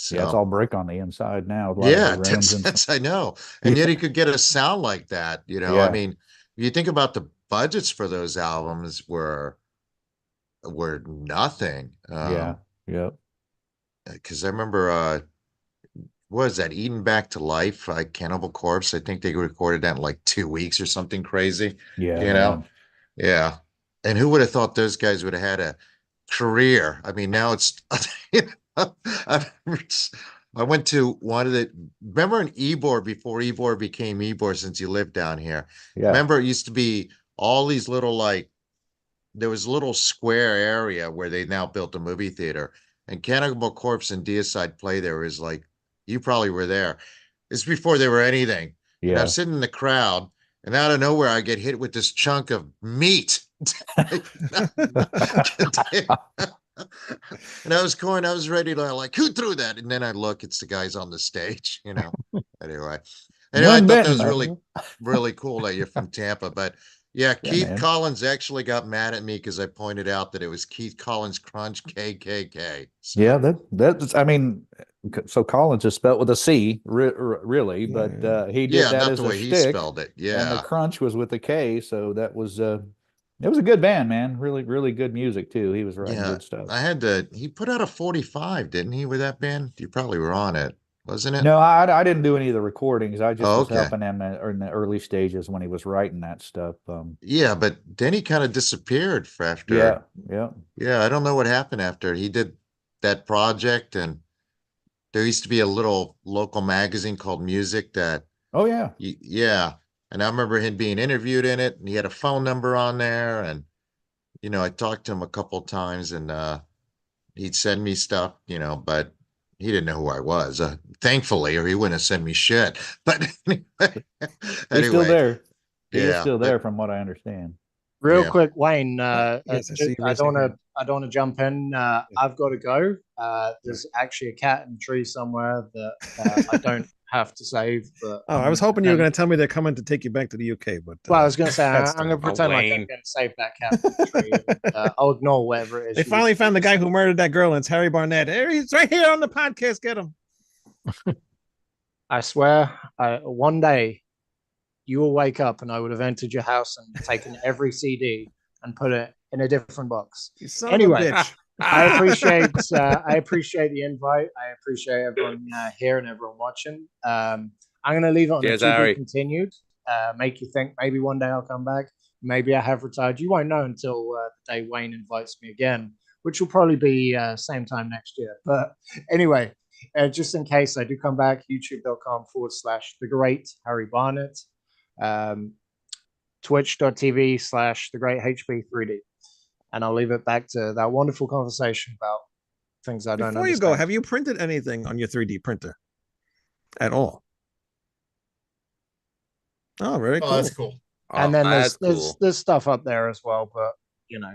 Yeah, it's So all brick on the inside now. A lot of yeah, the rooms and I know. And yet he could get a sound like that, I Yeah. mean, you think about the budgets for those albums were nothing. yeah, yep. Because I remember what was that, Eaten Back to Life, Cannibal Corpse? I think they recorded that in like 2 weeks or something crazy. Yeah, Yeah. And who would have thought those guys would have had a career? I mean, now it's I went to one of remember in Ybor, before Ybor became Ybor, since you lived down here. Yeah. Remember it used to be all these little there was a little square area where they now built a movie theater, and Cannibal Corpse and Deicide play there. Is like, you probably were there. It's before there were anything. And Yeah. I'm sitting in the crowd, and out of nowhere I get hit with this chunk of meat. And I was ready to like, who threw that? And then I look, it's the guys on the stage, Anyway, I None thought that was bitten, really, really cool that you're from Tampa. But yeah, Yeah, Keith man. Collins actually got mad at me because I pointed out that it was Keith Collins Crunch, KKK. So, Yeah, that's. I mean, so Collins is spelled with a C, really, but he did yeah, that not as the a way he shtick, spelled it. and the Yeah. crunch was with a K. So that was it was a good band, man. Really, really good music too. He was writing Yeah. good stuff. He put out a 45, didn't he, with that band? You probably were on it, wasn't it? No, I didn't do any of the recordings. I just Oh, was okay. helping him in the early stages when he was writing that stuff. Yeah, but then he kind of disappeared for after. Yeah. Yeah, I don't know what happened after he did that project. And there used to be a little local magazine called Music that, Oh yeah. yeah. And I remember him being interviewed in it, and he had a phone number on there. And, I talked to him a couple times, and he'd send me stuff, but he didn't know who I was, thankfully, or he wouldn't have sent me shit. But He's still anyway, there. He is yeah, still but- there, from what I understand. Real Yeah. quick, Wayne. Yes, I see you I don't raising want to. I don't want to jump in. I've got to go. There's actually a cat in the tree somewhere that I don't have to save. But Oh, I was hoping you were going to tell me they're coming to take you back to the UK, but Well, I was going to say that's I'm going to tough. pretend like I'm Wayne. going to save that cat from the tree. And, I'll ignore whatever it is. They you- finally found the guy who murdered that girl, and it's Harry Barnett. There he's right here on the podcast. Get him. I swear, one day you will wake up and I would have entered your house and taken every CD and put it in a different box. You son Anyway, of a bitch. I appreciate the invite. I appreciate everyone here and everyone watching. I'm going to leave it on Cheers, the to Harry. be continued. Make you think maybe one day I'll come back. Maybe I have retired. You won't know until the day Wayne invites me again, which will probably be same time next year. But anyway, just in case I do come back, youtube.com/the great Harry Barnett, twitch.tv/the great HB3D. And I'll leave it back to that wonderful conversation about things I don't Before understand. you go, have you printed anything on your 3D printer at all? Oh, very cool. That's cool. And then there's stuff up there as well, but you know,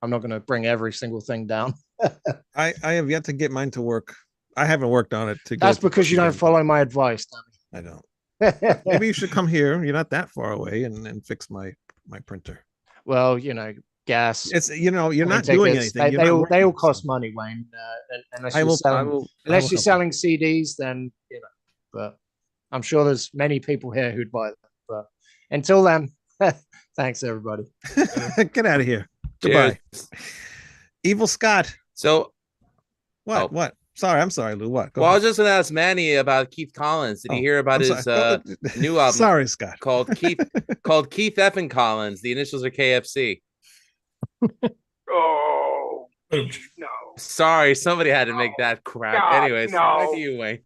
I'm not going to bring every single thing down. I have yet to get mine to work. I haven't worked on it. That's because you don't follow my advice, I don't. Maybe you should come here. You're not that far away, and fix my printer. Well, you know, gas. It's you're not tickets, doing anything. They all cost money, Wayne. Unless you're selling, unless you're selling CDs, then you know. But I'm sure there's many people here who'd buy them. But until then, thanks everybody. Get out of here. Goodbye. Evil Scott. So what? What? Sorry, I'm sorry, Lou. What? Well, I was just going to ask Manny about Keith Collins. Did you hear about his new album? Sorry, Scott. Called Keith Effin Collins. The initials are KFC. Oh no! Sorry, somebody had to make that crap. God, Anyways, no. back to you, Wayne.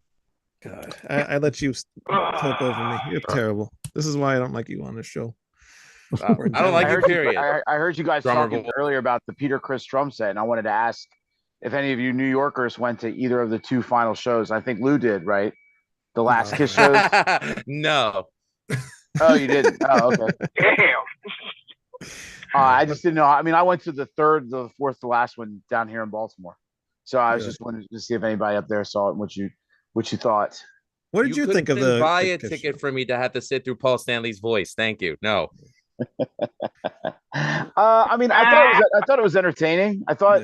God, I let you talk over me. You're terrible. This is why I don't like you on the show. I don't like you, period. I heard you guys Drummer talking boy. earlier about the Peter Criss drum set, and I wanted to ask if any of you New Yorkers went to either of the two final shows. I think Lou did, right? The last Kiss shows. No. Oh, you didn't. Oh, okay. Damn. I just didn't know. I mean, I went to the third, the fourth, the last one down here in Baltimore. So I was just wanted to see if anybody up there saw it and what you thought. What did you think of couldn't the buy the a Kiss ticket show? for me to have to sit through Paul Stanley's voice? Thank you. No. I mean, I thought it was entertaining. I thought,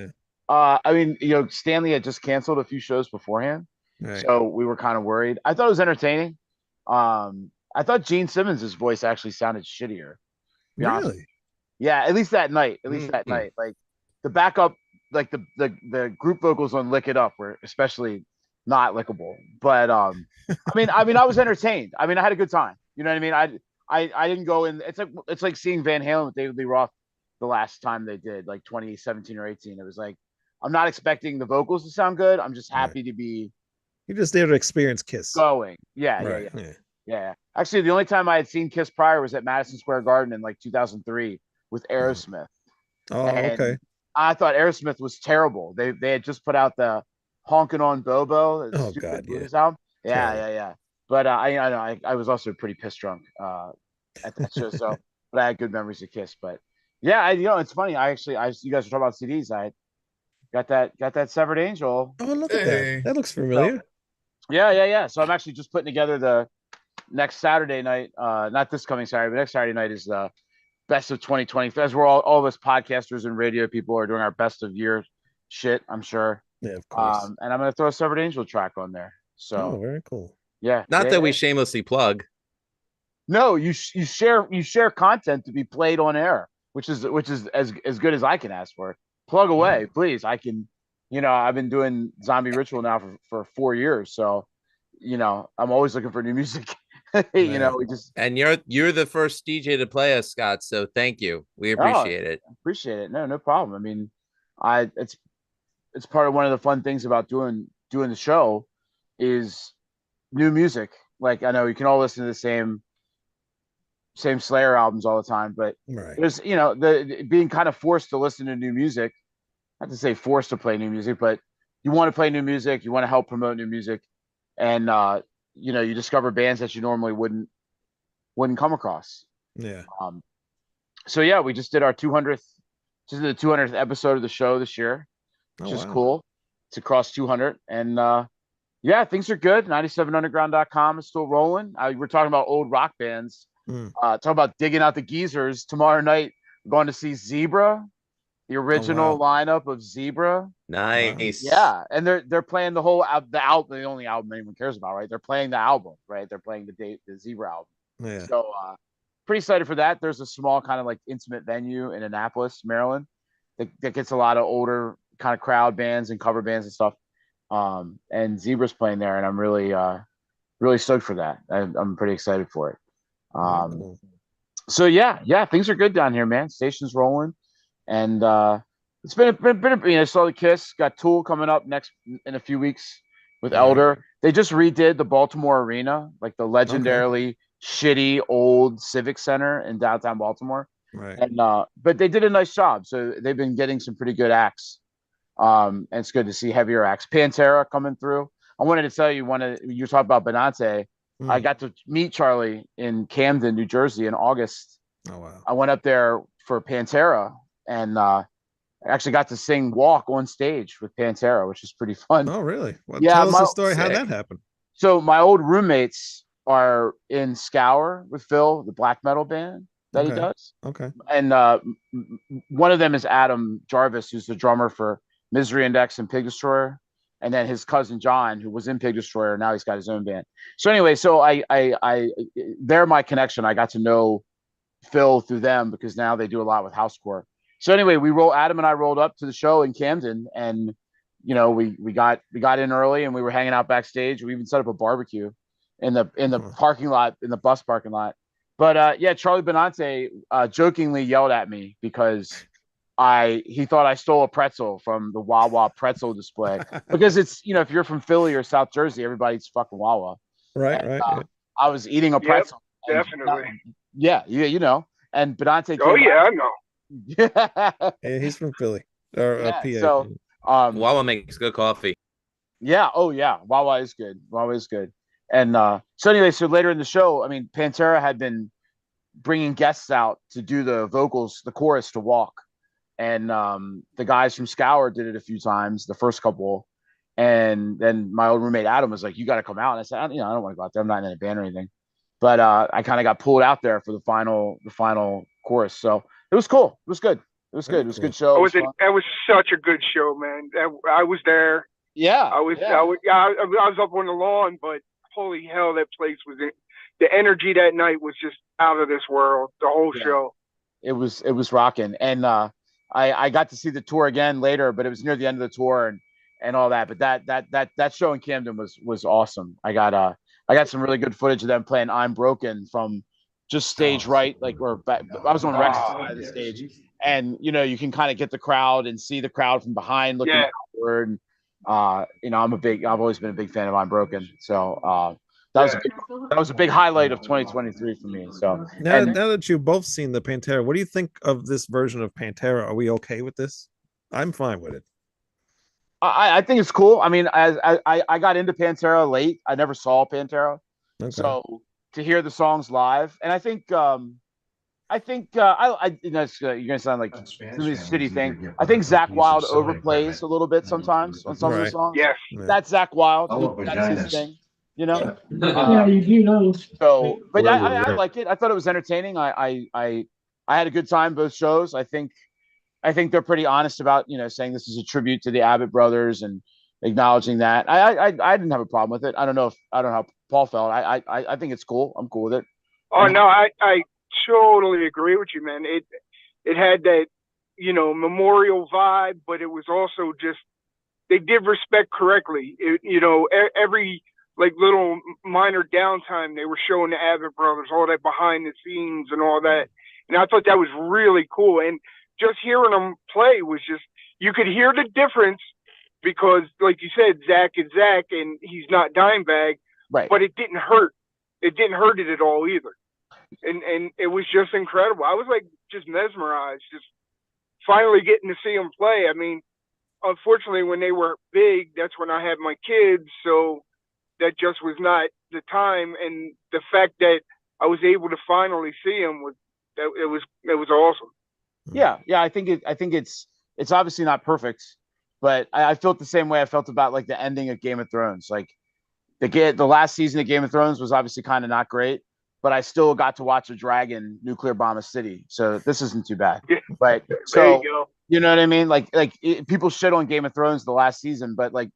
I mean, you know, Stanley had just canceled a few shows beforehand, Right. so we were kind of worried. I thought it was entertaining. I thought Gene Simmons' voice actually sounded shittier. to be honest. Really? Yeah, at least that night. At least that night. Like the backup, like the group vocals on "Lick It Up" were especially not lickable. But I mean, I was entertained. I mean, I had a good time. You know what I mean? I didn't go in. It's like seeing Van Halen with David Lee Roth the last time they did, like 2017 or 18. It was like I'm not expecting the vocals to sound good. I'm just happy to be You're just there to experience Kiss. going. Yeah, Right, yeah, yeah. yeah. Actually, the only time I had seen Kiss prior was at Madison Square Garden in like 2003 with Aerosmith. Oh, And okay. I thought Aerosmith was terrible. They had just put out the Honkin' on Bobo. Oh, stupid God, yeah. blues album. Yeah, Terrible. yeah. But I was also pretty pissed drunk at that show. So, but I had good memories of Kiss. But yeah, it's funny. You guys were talking about CDs. I got that Severed Angel. Oh, look at that. That looks familiar. Yeah. So I'm actually just putting together the next Saturday night. Not this coming Saturday, but next Saturday night is the best of 2020. As we're all of us podcasters and radio people are doing our best of year shit, I'm sure. Yeah, of course. And I'm gonna throw a Severed Angel track on there. So Oh, very cool. yeah. Not yeah, that we yeah. shamelessly plug. No, you share content to be played on air, which is as good as I can ask for. Plug away, please. I can, I've been doing Zombie Ritual now for 4 years, so I'm always looking for new music. We just And you're the first DJ to play us, Scott. So thank you. We Oh, appreciate it. Appreciate it. No problem. I mean, it's part of one of the fun things about doing the show is new music. Like I know you can all listen to the same Slayer albums all the time, but Right. there's the being kind of forced to listen to new music. Not to say forced to play new music, but you want to play new music, you want to help promote new music, and you discover bands that you normally wouldn't come across. Yeah. So yeah, we just did our 200th, just the 200th episode of the show this year, which Oh, is wow. cool. It's across 200, and yeah, things are good. 97underground.com is still rolling. We're talking about old rock bands. Talk about digging out the geezers. Tomorrow night, we're going to see Zebra, the original lineup of Zebra. Nice. Yeah, and they're playing the whole the album, the only album anyone cares about, right? They're playing the album, right? They're playing the Zebra album. Yeah. So pretty excited for that. There's a small kind of like intimate venue in Annapolis, Maryland, that gets a lot of older kind of crowd bands and cover bands and stuff. And Zebra's playing there, and I'm really really stoked for that. I'm pretty excited for it. So yeah, things are good down here, man. Station's rolling, and it's been you know, saw the Kiss, got Tool coming up next in a few weeks with Elder. They just redid the Baltimore Arena, like the legendarily shitty old Civic Center in downtown Baltimore. Right. And but they did a nice job. So they've been getting some pretty good acts. And it's good to see heavier acts. Pantera coming through. I wanted to tell you you talked about Benante. I got to meet Charlie in Camden, New Jersey in August. Oh wow. I went up there for Pantera and I actually got to sing Walk on stage with Pantera, which is pretty fun. Oh really? Well, yeah, tell us the story. How'd that happen? So my old roommates are in Scour with Phil, the black metal band that he does. Okay. And one of them is Adam Jarvis, who's the drummer for Misery Index and Pig Destroyer. And then his cousin John, who was in Pig Destroyer, now he's got his own band. So anyway, so they're my connection. I got to know Phil through them because now they do a lot with housecore. So anyway, Adam and I rolled up to the show in Camden, and you know, we got in early and we were hanging out backstage. We even set up a barbecue in the parking lot, in the bus parking lot. But yeah, Charlie Benante jokingly yelled at me because he thought I stole a pretzel from the Wawa pretzel display because it's, you know, if you're from Philly or South Jersey, everybody eats fucking Wawa. Right, and, right. I was eating a pretzel. Definitely. Yeah, you know. And Benante. Oh yeah, I know. Yeah. Yeah, he's from Philly or PA. So Wawa makes good coffee. Yeah. Oh yeah. Wawa is good. And so anyway, so later in the show, I mean, Pantera had been bringing guests out to do the vocals, the chorus to Walk. And the guys from Scour did it a few times, the first couple. And then my old roommate Adam was like, "You got to come out." And I said, "You know, I don't want to go out there. I'm not in a band or anything." But I kind of got pulled out there for the final chorus. So it was cool. It was good. It was good. It was a good show. That was such a good show, man. I was there. Yeah. I was up on the lawn, but holy hell, that place was in. The energy that night was just out of this world. The whole show. It was rocking. And I got to see the tour again later, but it was near the end of the tour and all that. But that show in Camden was awesome. I got some really good footage of them playing "I'm Broken" from just stage right, like or back. I was on Rex's side of the stage, and you know, you can kind of get the crowd and see the crowd from behind looking outward. You know, I've always been a big fan of "I'm Broken," so that was a big highlight of 2023 for me. So now that you've both seen the Pantera, what do you think of this version of Pantera? Are we okay with this? I'm fine with it. I think it's cool. I mean, I got into Pantera late. I never saw Pantera, so to hear the songs live, and I think you know, you're gonna sound like a shitty thing. I think Zakk Wylde overplays a little bit sometimes on some of the songs. Yes, that's Zakk Wylde. That's his thing. You know. Yeah, you do know. So, but I liked it. I thought it was entertaining. I had a good time both shows. I think they're pretty honest about, you know, saying this is a tribute to the Abbott brothers and acknowledging that. I didn't have a problem with it. I don't know how Paul felt. I think it's cool. I'm cool with it. Oh no, I totally agree with you, man. It had that, you know, memorial vibe, but it was also just, they did respect correctly. You know, every like little minor downtime they were showing the Abbott brothers, all that behind the scenes and all that. And I thought that was really cool. And just hearing them play was just, you could hear the difference because, like you said, Zakk is Zakk and he's not Dimebag, right? But it didn't hurt. It didn't hurt it at all either. And it was just incredible. I was like just mesmerized, just finally getting to see them play. I mean, unfortunately, when they were big, that's when I had my kids. So that just was not the time. And the fact that I was able to finally see them it was awesome. Yeah. I think it's obviously not perfect, but I felt the same way I felt about like the ending of Game of Thrones. Like the last season of Game of Thrones was obviously kind of not great, but I still got to watch a dragon nuclear bomb a city. So this isn't too bad. But so you know what I mean? Like people shit on Game of Thrones the last season, but like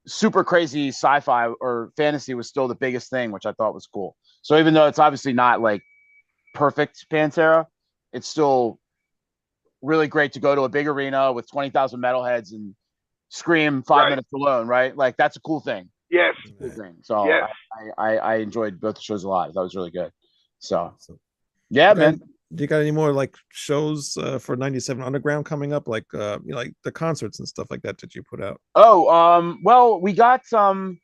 super crazy sci-fi or fantasy was still the biggest thing, which I thought was cool. So even though it's obviously not like perfect Pantera, it's still really great to go to a big arena with 20,000 metalheads and scream 5 minutes alone, right? Like that's a cool thing. Yes. Big thing. So Yes. I enjoyed both the shows a lot. That was really good. So yeah, man. Do you got any more like shows for 97 Underground coming up, like like the concerts and stuff like that you put out? Oh, well, we actually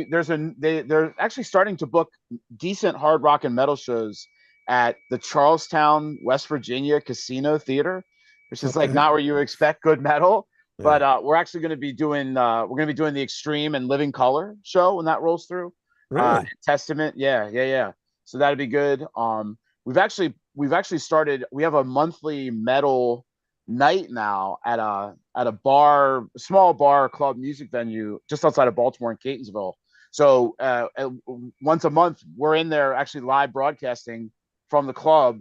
they're actually starting to book decent hard rock and metal shows at the Charlestown, West Virginia Casino Theater, which is like not where you expect good metal. But we're actually going to be doing the Extreme and Living Color show when that rolls through. Really? Testament, yeah. So that'd be good. We've actually started. We have a monthly metal night now at a bar, small bar club music venue just outside of Baltimore and Catonsville. So once a month, we're in there actually live broadcasting from the club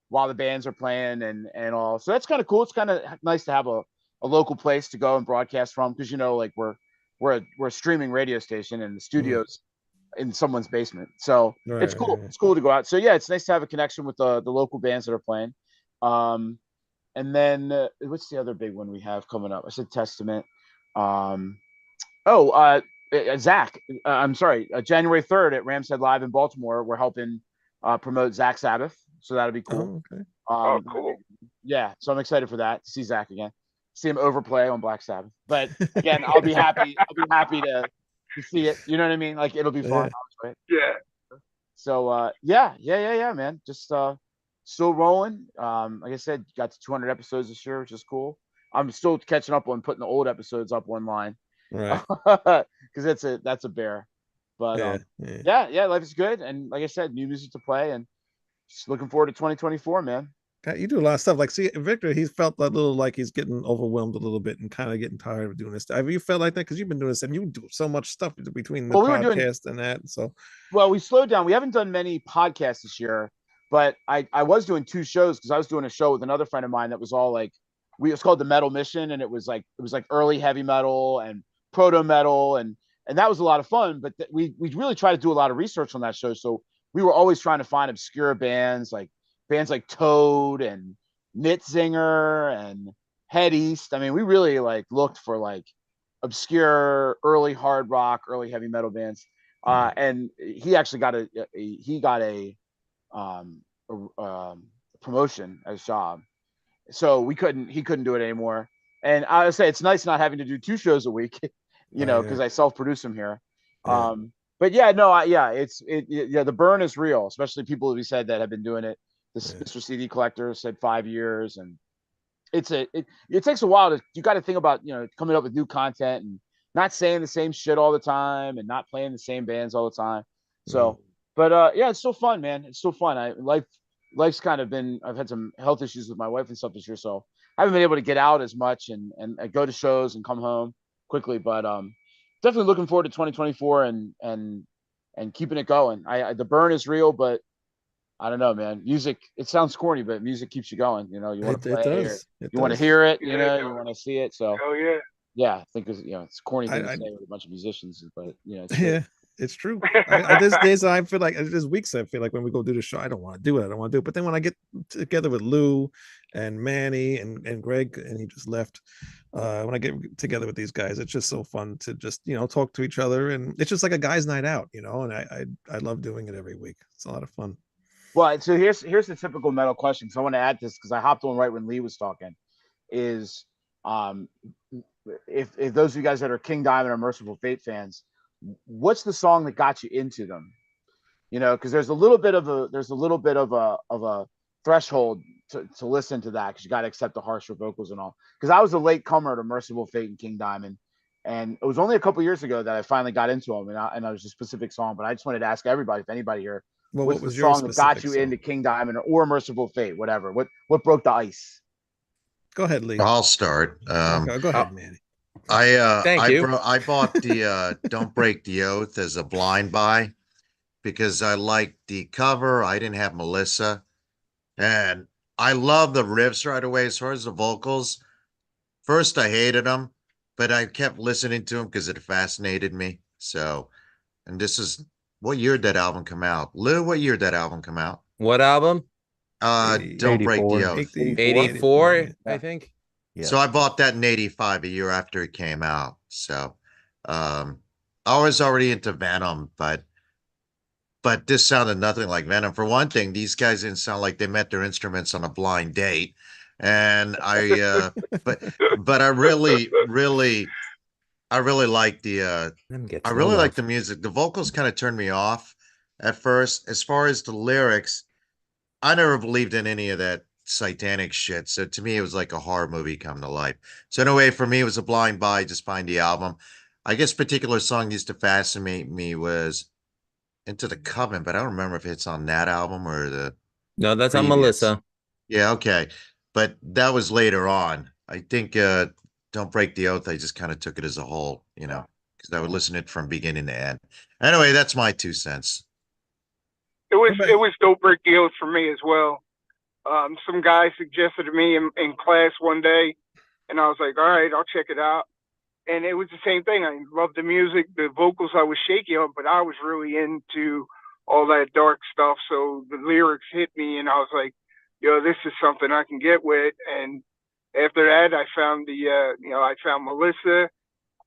while the bands are playing and all. So that's kind of cool. It's kind of nice to have a local place to go and broadcast from, because like we're a streaming radio station and the studio's in someone's basement. So it's cool. Right. It's cool to go out. So yeah, it's nice to have a connection with the local bands that are playing. And then what's the other big one we have coming up? I said Testament. Zach. I'm sorry. January 3rd at Rams Head Live in Baltimore. We're helping promote Zach Sabbath. So that'll be cool. Oh, okay. Cool. Yeah. So I'm excited for that, to see Zach again. See him overplay on Black Sabbath. But again, I'll be happy to see it. You know what I mean? Like, it'll be fun. Right? Yeah. So yeah, man. Just still rolling. Like I said, got to 200 episodes this year, which is cool. I'm still catching up on putting the old episodes up online. Right. Because that's a bear. But yeah, life is good. And like I said, new music to play, and just looking forward to 2024, man. You do a lot of stuff. Like, see, Victor, he's felt a little like he's getting overwhelmed a little bit and kind of getting tired of doing this. Have you felt like that? Because you've been doing this and you do so much stuff between the podcast and that. So, well, we slowed down. We haven't done many podcasts this year, but I was doing 2 shows, because I was doing a show with another friend of mine that was all like, it was called The Metal Mission, and it was like early heavy metal and proto metal, and that was a lot of fun. But we really tried to do a lot of research on that show, so we were always trying to find obscure bands like Toad and Nitzinger and Head East. I mean, we really like looked for like obscure early hard rock, early heavy metal bands. And he actually got a promotion as job, so he couldn't do it anymore. And I would say it's nice not having to do 2 shows a week, because I self-produce them here. But yeah, no, the burn is real, especially people we said that have been doing it. Mr. CD Collector said 5 years, and it takes a while you got to think about, coming up with new content and not saying the same shit all the time and not playing the same bands all the time. So, but yeah, it's still fun, man. It's still fun. Life's kind of been, I've had some health issues with my wife and stuff this year, so I haven't been able to get out as much and go to shows and come home quickly. But definitely looking forward to 2024 and keeping it going. The burn is real, but I don't know, man. Music, it sounds corny, but music keeps you going. You want to play it. You want to hear it. You want to see it. So, yeah, I think it's corny thing to say with a bunch of musicians, but it's true. There's days I feel like, there's weeks I feel like when we go do the show, I don't want to do it. But then when I get together with Lou and Manny and Greg, and he just left, when I get together with these guys, it's just so fun to just talk to each other, and it's just like a guy's night out, and I love doing it every week. It's a lot of fun. Well, so here's the typical metal question. So I want to add this because I hopped on right when Lee was talking. Is if those of you guys that are King Diamond or Merciful Fate fans, what's the song that got you into them? Because there's a little bit of a threshold to listen to that, because you got to accept the harsher vocals and all. Because I was a late comer to Merciful Fate and King Diamond, and it was only a couple years ago that I finally got into them, and I was a specific song. But I just wanted to ask everybody, if anybody here. Well, what's the song that got you into King Diamond or Merciful Fate, whatever? What broke the ice? Go ahead, Lee. I'll start. Go ahead, Manny. I bought the Don't Break the Oath as a blind buy because I liked the cover. I didn't have Melissa, and I love the riffs right away. As far as the vocals, first I hated them, but I kept listening to them because it fascinated me. So, and this is. What year did that album come out? Lou, what year did that album come out? What album? Don't Break the Oath. 84, I think. Yeah. So I bought that in 85, a year after it came out. So I was already into Venom, but this sounded nothing like Venom. For one thing, these guys didn't sound like they met their instruments on a blind date. And but I really like I really like the music. The vocals kind of turned me off at first. As far as the lyrics, I never believed in any of that satanic shit. So to me, it was like a horror movie come to life. So in a way, for me, it was a blind buy. Just find the album. I guess particular song used to fascinate me was Into the Coven, but I don't remember if it's on that album or the No, that's on previous. Melissa. Yeah, okay. But that was later on. I think Don't Break the Oath, I just kind of took it as a whole, because I would listen to it from beginning to end. Anyway, that's my 2 cents. It was Don't Break the Oath for me as well. Some guy suggested to me in class one day, and I was like, all right, I'll check it out. And it was the same thing. I loved the music, the vocals I was shaky on, but I was really into all that dark stuff. So the lyrics hit me, and I was like, yo, this is something I can get with. And after that, I found I found Melissa,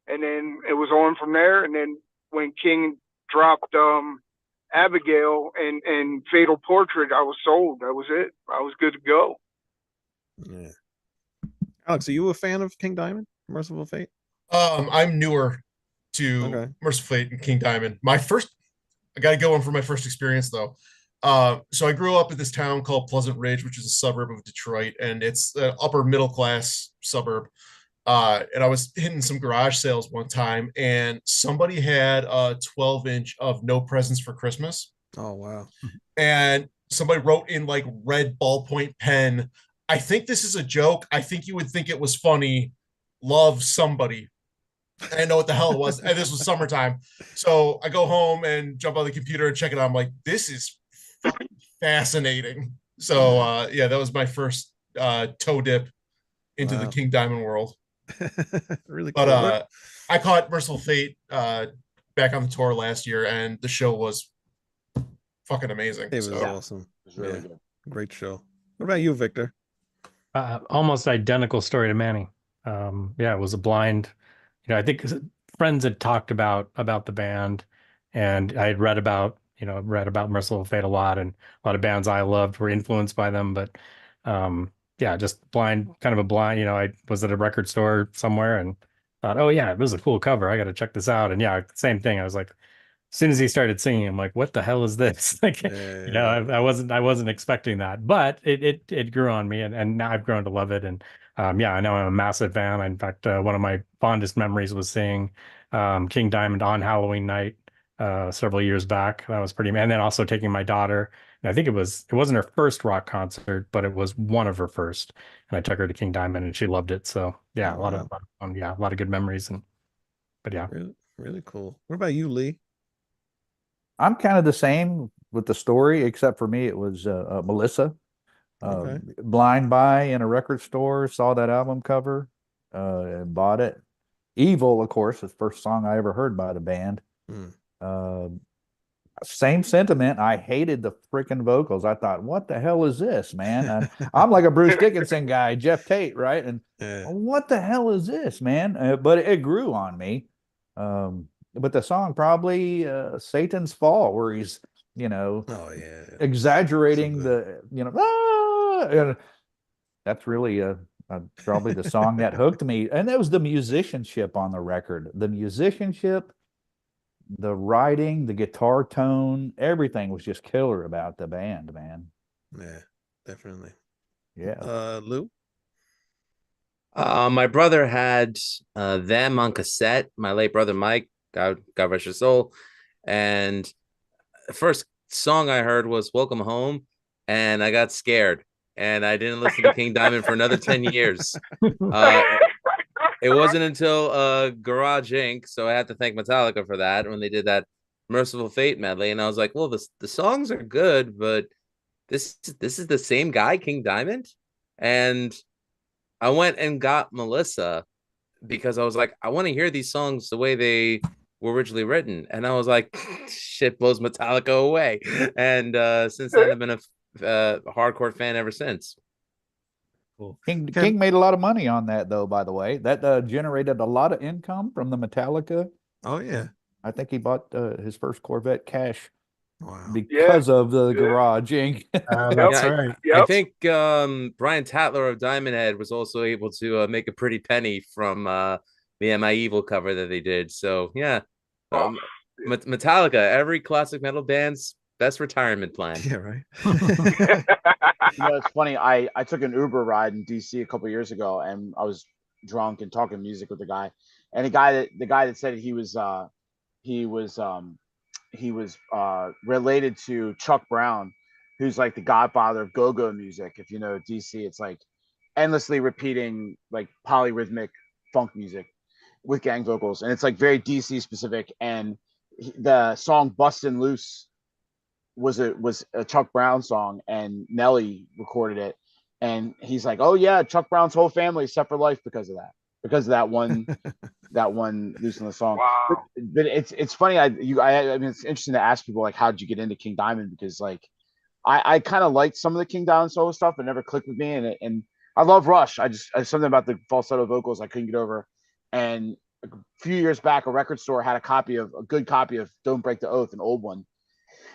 and then it was on from there. And then when King dropped Abigail and Fatal Portrait, I was sold. That was it. I was good to go. Yeah. Alex, are you a fan of King Diamond, Merciful Fate? I'm newer to Merciful Fate and King Diamond. I got to go in for my first experience though. So I grew up in this town called Pleasant Ridge, which is a suburb of Detroit, and it's an upper middle class suburb. And I was hitting some garage sales one time, and somebody had a 12-inch of No Presents for Christmas. Oh wow! And somebody wrote in like red ballpoint pen, "I think this is a joke. I think you would think it was funny. Love, Somebody." I didn't know what the hell it was, and this was summertime. So I go home and jump on the computer and check it out. I'm like, this is fascinating. So yeah, that was my first toe dip into the King Diamond world. Really cool. But I caught Merciful Fate back on the tour last year, and the show was fucking amazing. It was awesome. It was really good. Great show. What about you, Victor? Almost identical story to Manny. It was a blind. I think friends had talked about the band, and I had read about Merciful Fate a lot, and a lot of bands I loved were influenced by them. But just blind, kind of a blind. I was at a record store somewhere and thought, oh yeah, this is a cool cover. I got to check this out. And same thing. I was like, as soon as he started singing, I'm like, what the hell is this? I wasn't expecting that, but it grew on me, and now I've grown to love it. And I know I'm a massive fan. In fact, one of my fondest memories was seeing King Diamond on Halloween night several years back. That was pretty, and then also taking my daughter. And I think it wasn't her first rock concert, but it was one of her first. And I took her to King Diamond, and she loved it. So a lot of fun. A lot of good memories. Really, really cool. What about you, Lee? I'm kind of the same with the story, except for me, it was Melissa. Blind buy in a record store, saw that album cover, and bought it. Evil, of course, is the first song I ever heard by the band. Same sentiment. I hated the freaking vocals. I thought, what the hell is this, man? I'm like a Bruce Dickinson guy, Jeff Tate, right? And what the hell is this, man? But it grew on me. But the song probably Satan's Fall, where he's, exaggerating and that's really probably the song that hooked me. And that was the musicianship on the record. The musicianship, the writing, the guitar tone, everything was just killer about the band, man. Yeah, definitely. Yeah. Lou? My brother had them on cassette. My late brother Mike, God rest his soul. And the first song I heard was Welcome Home, and I got scared, and I didn't listen to King Diamond for another 10 years. It wasn't until Garage Inc., so I had to thank Metallica for that when they did that Merciful Fate medley, and I was like, well, the songs are good, but this is the same guy, King Diamond? And I went and got Melissa because I was like, I want to hear these songs the way they were originally written. And I was like, shit blows Metallica away. And since then, I've been a hardcore fan ever since. Cool. King made a lot of money on that, though, by the way. That generated a lot of income from the Metallica. Oh, yeah. I think he bought his first Corvette cash Wow. because of the garage ink. That's right. I think Brian Tatler of Diamond Head was also able to make a pretty penny from the Am I Evil cover that they did. So yeah, Metallica, every classic metal band's best retirement plan. Yeah, right. It's funny. I took an Uber ride in DC a couple years ago, and I was drunk and talking music with the guy, and the guy that said he was related to Chuck Brown, who's like the godfather of go-go music. If you know DC, it's like endlessly repeating like polyrhythmic funk music with gang vocals, and it's like very DC specific. And the song "Bustin' Loose" was a Chuck Brown song, and Nelly recorded it. And he's like, "Oh yeah, Chuck Brown's whole family is set for life because of that one loose in the song." Wow. But it's funny. I mean, it's interesting to ask people like, how'd you get into King Diamond? Because like, I kind of liked some of the King Diamond solo stuff, but never clicked with me. And I love Rush. I something about the falsetto vocals I couldn't get over. And a few years back, a record store had a good copy of "Don't Break the Oath," an old one.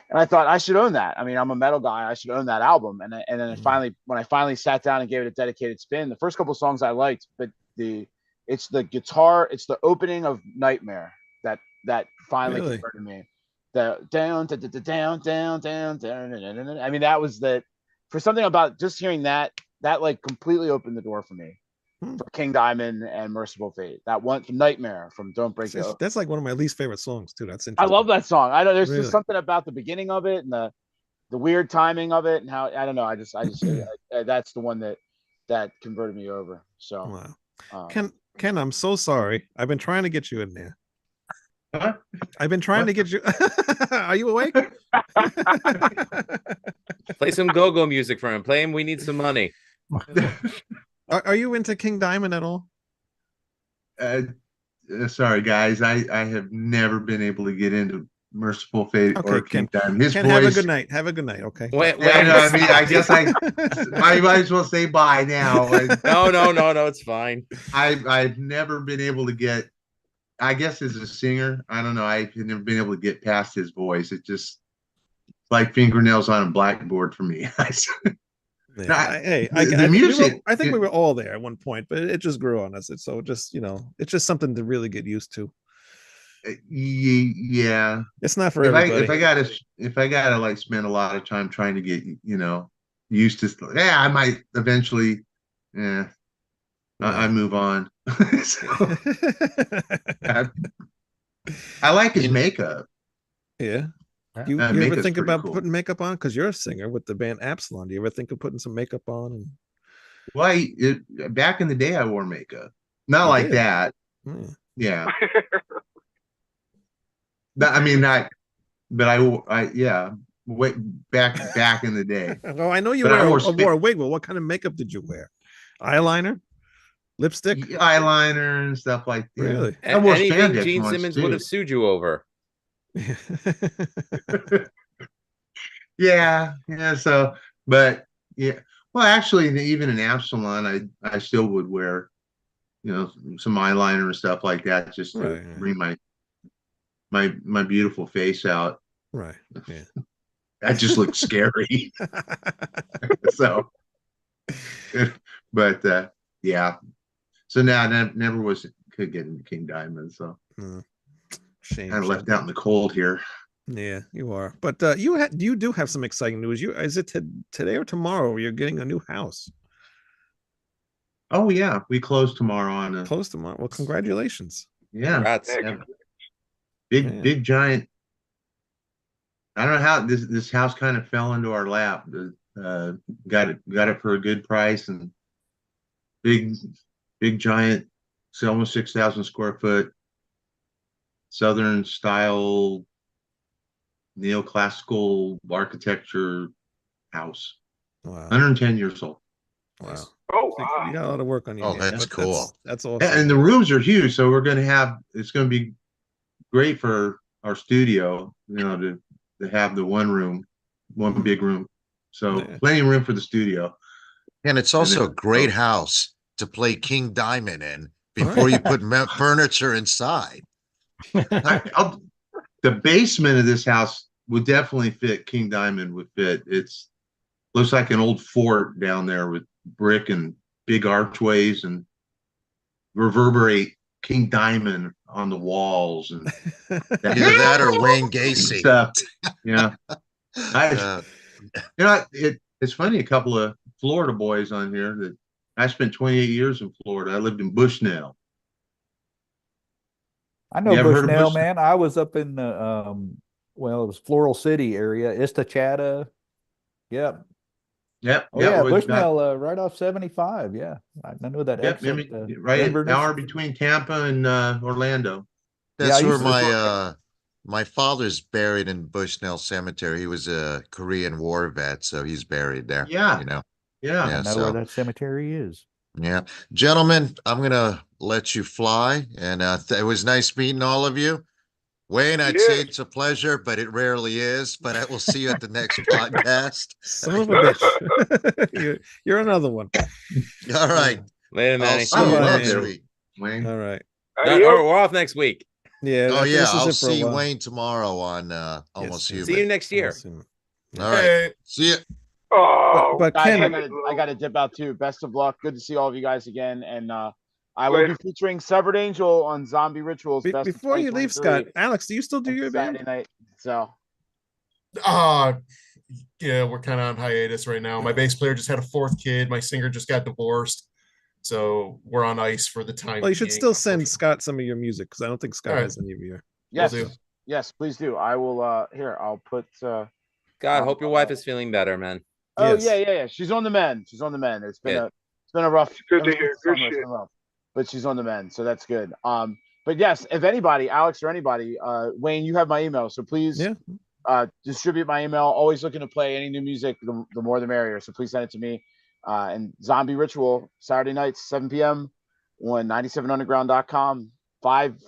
And I thought I should own that. I mean, I'm a metal guy. I should own that album. And then when I finally sat down and gave it a dedicated spin, the first couple of songs I liked, but it's the guitar, it's the opening of Nightmare that finally converted me. The down, down. I mean, that was for something about just hearing that like completely opened the door for me. For King Diamond and Merciful Fate. That one from Nightmare from Don't Break the Oath. That's like one of my least favorite songs too. That's I interesting. love that song. I know there's Really? just something about the beginning of it and the weird timing of it and how I don't know. I just that's the one that converted me over. So wow. Ken, I'm so sorry. I've been trying to get you in there. I've been trying to get you. Are you awake? Play some go-go music for him. Play him. We need some money. Are you into King Diamond at all? Sorry, guys. I have never been able to get into Merciful Fate or King Diamond. His Ken, voice. have a good night. Have a good night. Okay. Wait. Yeah, no, I mean, I guess I might as well say bye now. No, it's fine. I've never been able to get. I guess as a singer, I don't know. I've never been able to get past his voice. It's just like fingernails on a blackboard for me. The music. I think we were all there at one point, but it just grew on us. It's it's just something to really get used to. Yeah, it's not for everybody. If I gotta like spend a lot of time trying to get used to, I might eventually. I move on. I like his makeup. Yeah. You ever think about putting makeup on? Because you're a singer with the band Absalon. Do you ever think of putting some makeup on? Well, back in the day, I wore makeup. Not like that. Yeah. I mean, not. But I way back in the day. Well, I know you wore a wig. Well, what kind of makeup did you wear? Eyeliner, lipstick, eyeliner, and stuff like that. Really? I wore Anything spandex Gene once, Simmons too. would have sued you over. Yeah. So, but yeah. Well, actually, even in Absalon, I still would wear, some eyeliner and stuff like that, just to bring my beautiful face out. Right. Yeah. I just look scary. So, but yeah. So now I never could get into King Diamond. So shame. Kind of left out in the cold here. Yeah, you are. But you do have some exciting news. Is it today or tomorrow? You're getting a new house. Oh yeah, we close tomorrow on. Close tomorrow. Well, congratulations. Yeah. Big giant. I don't know how this house kind of fell into our lap. Got it for a good price, and big giant. It's almost 6,000 square foot. Southern style, neoclassical architecture house. Wow. 110 years old. Wow. Oh, you got a lot of work on you. Oh, that's cool. That's awesome. And the rooms are huge, so it's going to be great for our studio, to have the one big room. So plenty of room for the studio. And it's also a great house to play King Diamond in before you put furniture inside. the basement of this house would definitely fit. King Diamond would fit. It's looks like an old fort down there with brick and big archways and reverberate King Diamond on the walls and Either that or Wayne Gacy. stuff. Yeah. It's funny, a couple of Florida boys on here that I spent 28 years in Florida. I lived in Bushnell. I know You ever heard of Bushnell, Bushnell? man. I was up in the well, it was Floral City area, Istachata. Yep. Yep. Oh yep, yeah, it was Bushnell, right off 75. Yeah, I know that Yep, exit. right an Inverness. hour between Tampa and Orlando. That's Yeah, I where used to- my father's buried in Bushnell Cemetery. He was a Korean War vet, so he's buried there. Yeah. You know. Yeah. I know where that cemetery is. Yeah. Gentlemen, I'm gonna let you fly. And it was nice meeting all of you. Wayne, I'd say it's a pleasure, but it rarely is. But I will see you at the next podcast. Son of a bitch. You're another one. All right. Later, I'll Manny. see you Bye-bye, next man. week. Wayne. All right. We're off next week. Yeah. Oh I think yeah, this is I'll it for a see while. Wayne tomorrow on Almost Human. See you next year. All right. Hey. See you. Oh, But Guys, Ken, I gotta dip out too. Best of luck. Good to see all of you guys again. And I will be featuring Severed Angel on Zombie Rituals. Best of before you leave, 2023 Scott, Alex, do you still do your Saturday band? night. So Yeah, we're kind of on hiatus right now. My bass player just had a fourth kid. My singer just got divorced. So we're on ice for the time. Well, you should being. still send Scott some of your music because I don't think Scott All right. has any of your. yes, do. yes, please do. I will. Here, I'll put. God, hope your wife is feeling better, man. Oh Yes. yeah. She's on the mend. She's on the mend. It's been Good. it's been a rough. Good to ever hear. since Good summer, it's shit. been rough. But she's on the mend, so that's good. But yes, if anybody, Alex or anybody, Wayne, you have my email, so please distribute my email. Always looking to play any new music, the more the merrier. So please send it to me. And Zombie Ritual, Saturday nights, 7 p.m. on 97underground.com.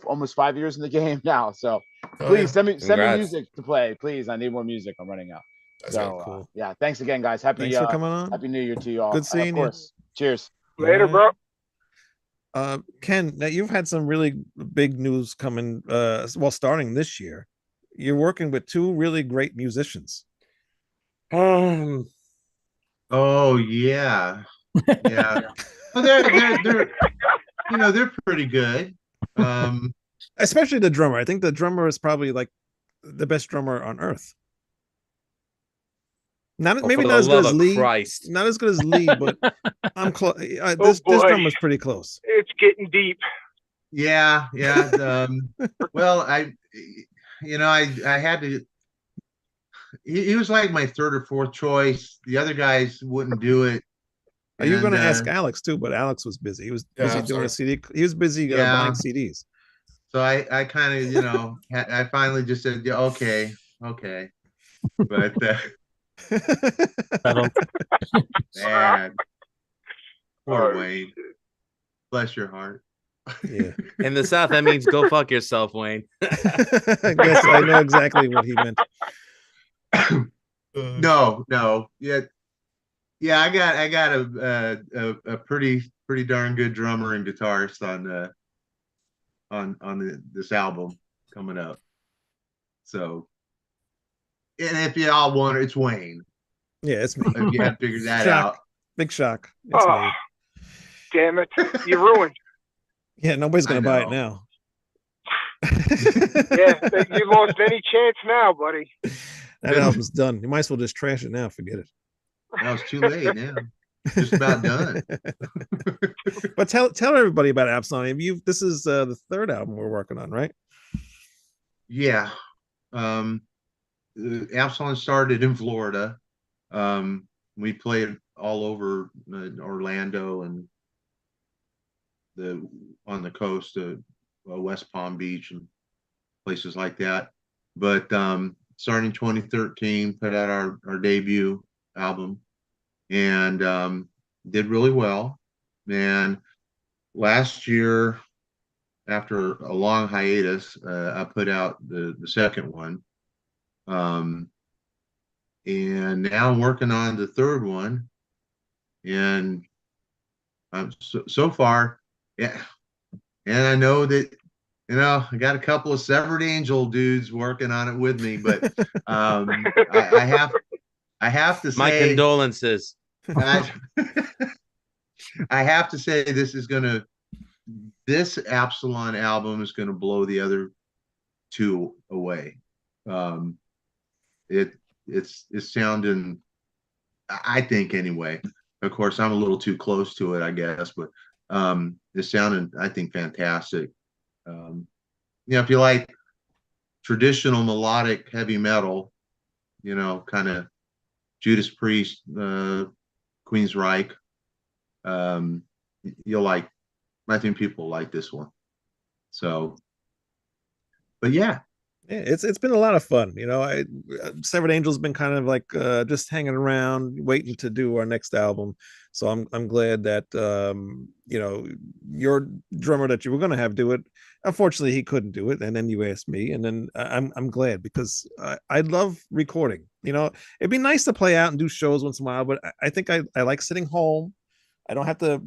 Almost 5 years in the game now. So please send me Congrats. music to play. Please, I need more music. I'm running out. That's So cool. yeah, thanks again, guys. Happy Thanks for coming on. Happy New Year to you all. Good seeing of you. course. Cheers. Later, bro. Ken, now you've had some really big news coming. Starting this year, you're working with two really great musicians. Oh yeah. Yeah. Well, they're they're pretty good. Especially the drummer. I think the drummer is probably like the best drummer on earth. Maybe for not the as good love as of Lee. Christ. Not as good as Lee, but I'm close. This boy. drummer's pretty close. It's getting deep. Yeah. Well, I had to. He was like my third or fourth choice. The other guys wouldn't do it. Are you going to And, ask Alex too? But Alex was busy. He was Yeah, busy I'm doing a sorry. CD. He was busy Yeah. buying CDs. So I kind of, I finally just said, yeah, okay. But man, poor Wayne. Bless your heart. Yeah. In the South, that means go fuck yourself, Wayne. I guess I know exactly what he meant. No. Yeah. I got a pretty darn good drummer and guitarist on this album coming up. So, and if you all want it, it's Wayne. Yeah, it's me. If you haven't figured that Shock. out. Big shock. It's Oh, me. damn it. You ruined. Yeah, nobody's I gonna buy it know. now. Yeah, you lost any chance now, buddy. That album's done. You might as well just trash it now. Forget it. Now it's too late now. Just about done. But tell everybody about Absalom. This is the third album we're working on, right? Yeah. Absalom started in Florida. We played all over Orlando and on the coast of West Palm Beach and places like that. But starting 2013, put out our debut album and did really well. And last year, after a long hiatus, I put out the second one. And now I'm working on the third one. And so far, yeah. And I know that I got a couple of Severed Angel dudes working on it with me, but I have to say, my condolences. I have to say this Absalon album is gonna blow the other two away. It's sounding, I think anyway. Of course, I'm a little too close to it, I guess, but it's sounding, I think, fantastic. If you like traditional melodic heavy metal, kind of Judas Priest, Queensryche, you'll like. I think people like this one. So, but yeah. It's been a lot of fun. Severed Angel's been kind of like just hanging around, waiting to do our next album. So I'm glad that your drummer that you were going to have do it, unfortunately he couldn't do it, and then you asked me, and then I'm glad, because I love recording. It'd be nice to play out and do shows once in a while, but I think I like sitting home. I don't have to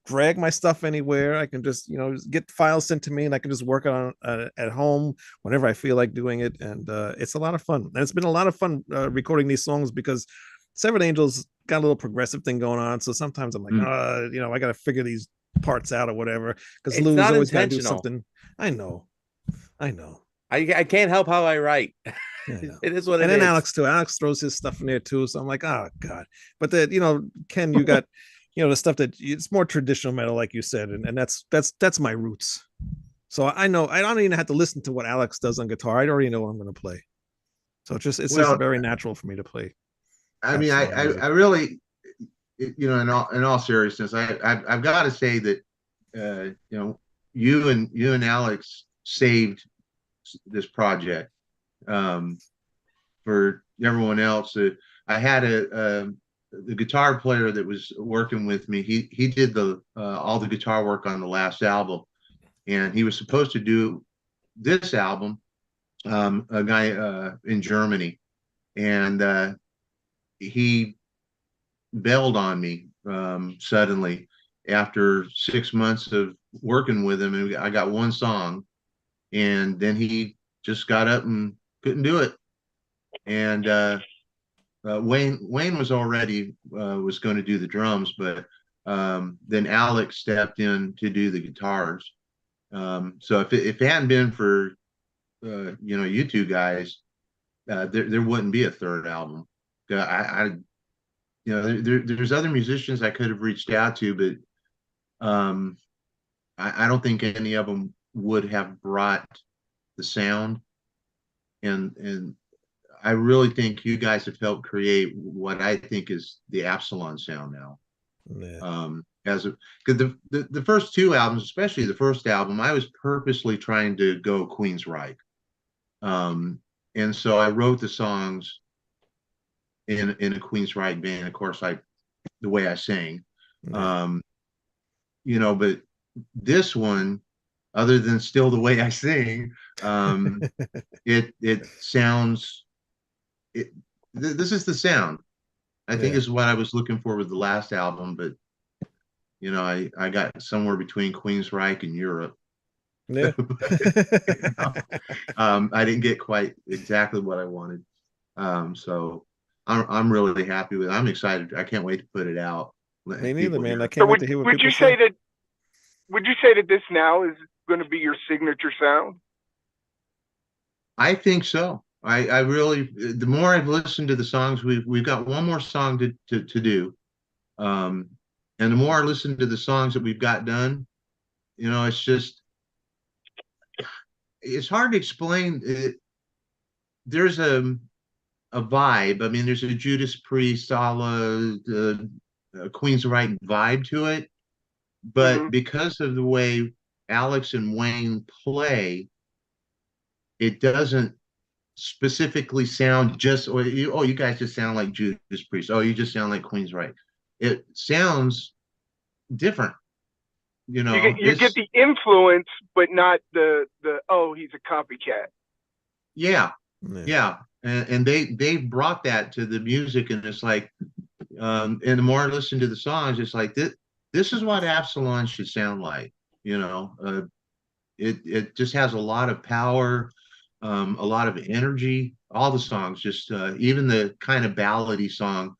drag my stuff anywhere. I can just get files sent to me, and I can just work on at home whenever I feel like doing it, and it's a lot of fun. And it's been a lot of fun recording these songs, because Severed Angels got a little progressive thing going on, so sometimes I'm like, I gotta figure these parts out or whatever, because Lou's always gotta do something. I know I can't help how I write. It is what it is. And then Alex too. Alex throws his stuff in there too, so I'm like, oh god. But Ken, you got the stuff that it's more traditional metal, like you said, and that's my roots. So I know I don't even have to listen to what Alex does on guitar. I already know what I'm going to play. So it's just very natural for me to play. I mean, I really, in all seriousness, I've got to say that you and Alex saved this project for everyone else. I had the guitar player that was working with me. He did all the guitar work on the last album, and he was supposed to do this album. A guy in Germany, and he bailed on me suddenly after 6 months of working with him, and I got one song, and then he just got up and couldn't do it. And Wayne was already was going to do the drums, but then Alex stepped in to do the guitars. So if it hadn't been for you two guys, there wouldn't be a third album. There's other musicians I could have reached out to, but I don't think any of them would have brought the sound, and I really think you guys have helped create what I think is the Absalon sound now. Yeah. Because the first two albums, especially the first album, I was purposely trying to go Queensryche, and so I wrote the songs in a Queensryche vein. Of course, the way I sang, but this one, other than still the way I sing, it sounds. This is the sound I think is what I was looking for with the last album, but I got somewhere between Queensryche and Europe. Yeah. I didn't get quite exactly what I wanted, so I'm really happy with it. I'm excited. I can't wait to put it out. Me neither, man. I can't wait to hear what would you say that? Would you say that this now is going to be your signature sound? I think so. I really, the more I've listened to the songs, we've got one more song to do, and the more I listen to the songs that we've got done, it's just, it's hard to explain. There's a vibe. I mean, there's a Judas Priest, a la Queensryche vibe to it, but because of the way Alex and Wayne play, it doesn't specifically sound just, you guys just sound like Judas Priest. Oh, you just sound like Queensryche. It sounds different. You get the influence, but not the he's a copycat. Yeah. And they brought that to the music, and it's like, and the more I listen to the songs, it's like this is what Absalon should sound like. it just has a lot of power, a lot of energy. All the songs, just even the kind of ballady song,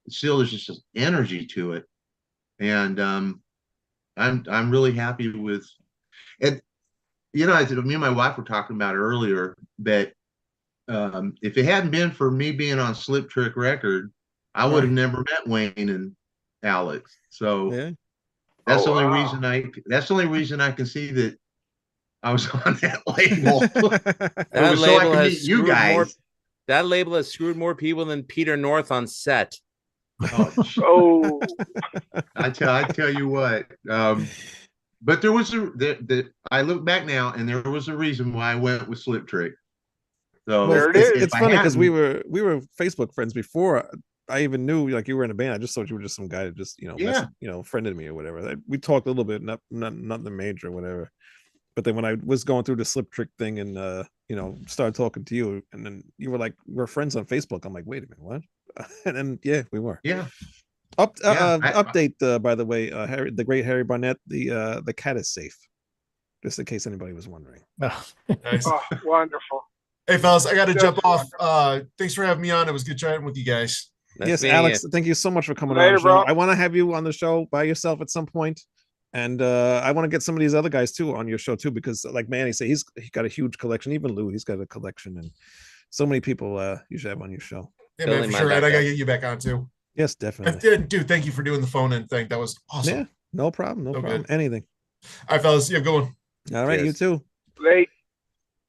still there's just energy to it. And I'm really happy with it. You know, me and my wife were talking about earlier that if it hadn't been for me being on Slip Trick Record, I would have never met Wayne and Alex. So that's the only reason that's the only reason I can see that I was on that label. That so I label could has meet you screwed guys. more. That label has screwed more people than Peter North on set. Oh, I tell you what. But there was I look back now, and there was a reason why I went with Slip Trick. So Well, there it is. it's funny because we were Facebook friends before I even knew like you were in a band. I just thought you were just some guy that just friended me or whatever. We talked a little bit, nothing major or whatever. But then when I was going through the Slip Trick thing and started talking to you, and then you were like, we're friends on Facebook. I'm like, wait a minute, what? And then we were. Yeah. Update by the way, Harry, the great Harry Barnett, the cat is safe. Just in case anybody was wondering. Nice. oh, wonderful. Hey, fellas, I got to jump off. Thanks for having me on. It was good chatting with you guys. Yes, Alex, thank you so much for coming Later, on the show. bro. I want to have you on the show by yourself at some point. And I want to get some of these other guys too on your show too, because like Manny said, he got a huge collection. Even Lou, he's got a collection, and so many people you should have on your show. Yeah, man, for sure. And I got to get you back on too. Yes, definitely. And, dude, thank you for doing the phone in thing. That was awesome. Yeah, no problem. No problem. Good. Anything. All right, fellas. You have a good one. All right, Cheers. you too. Late.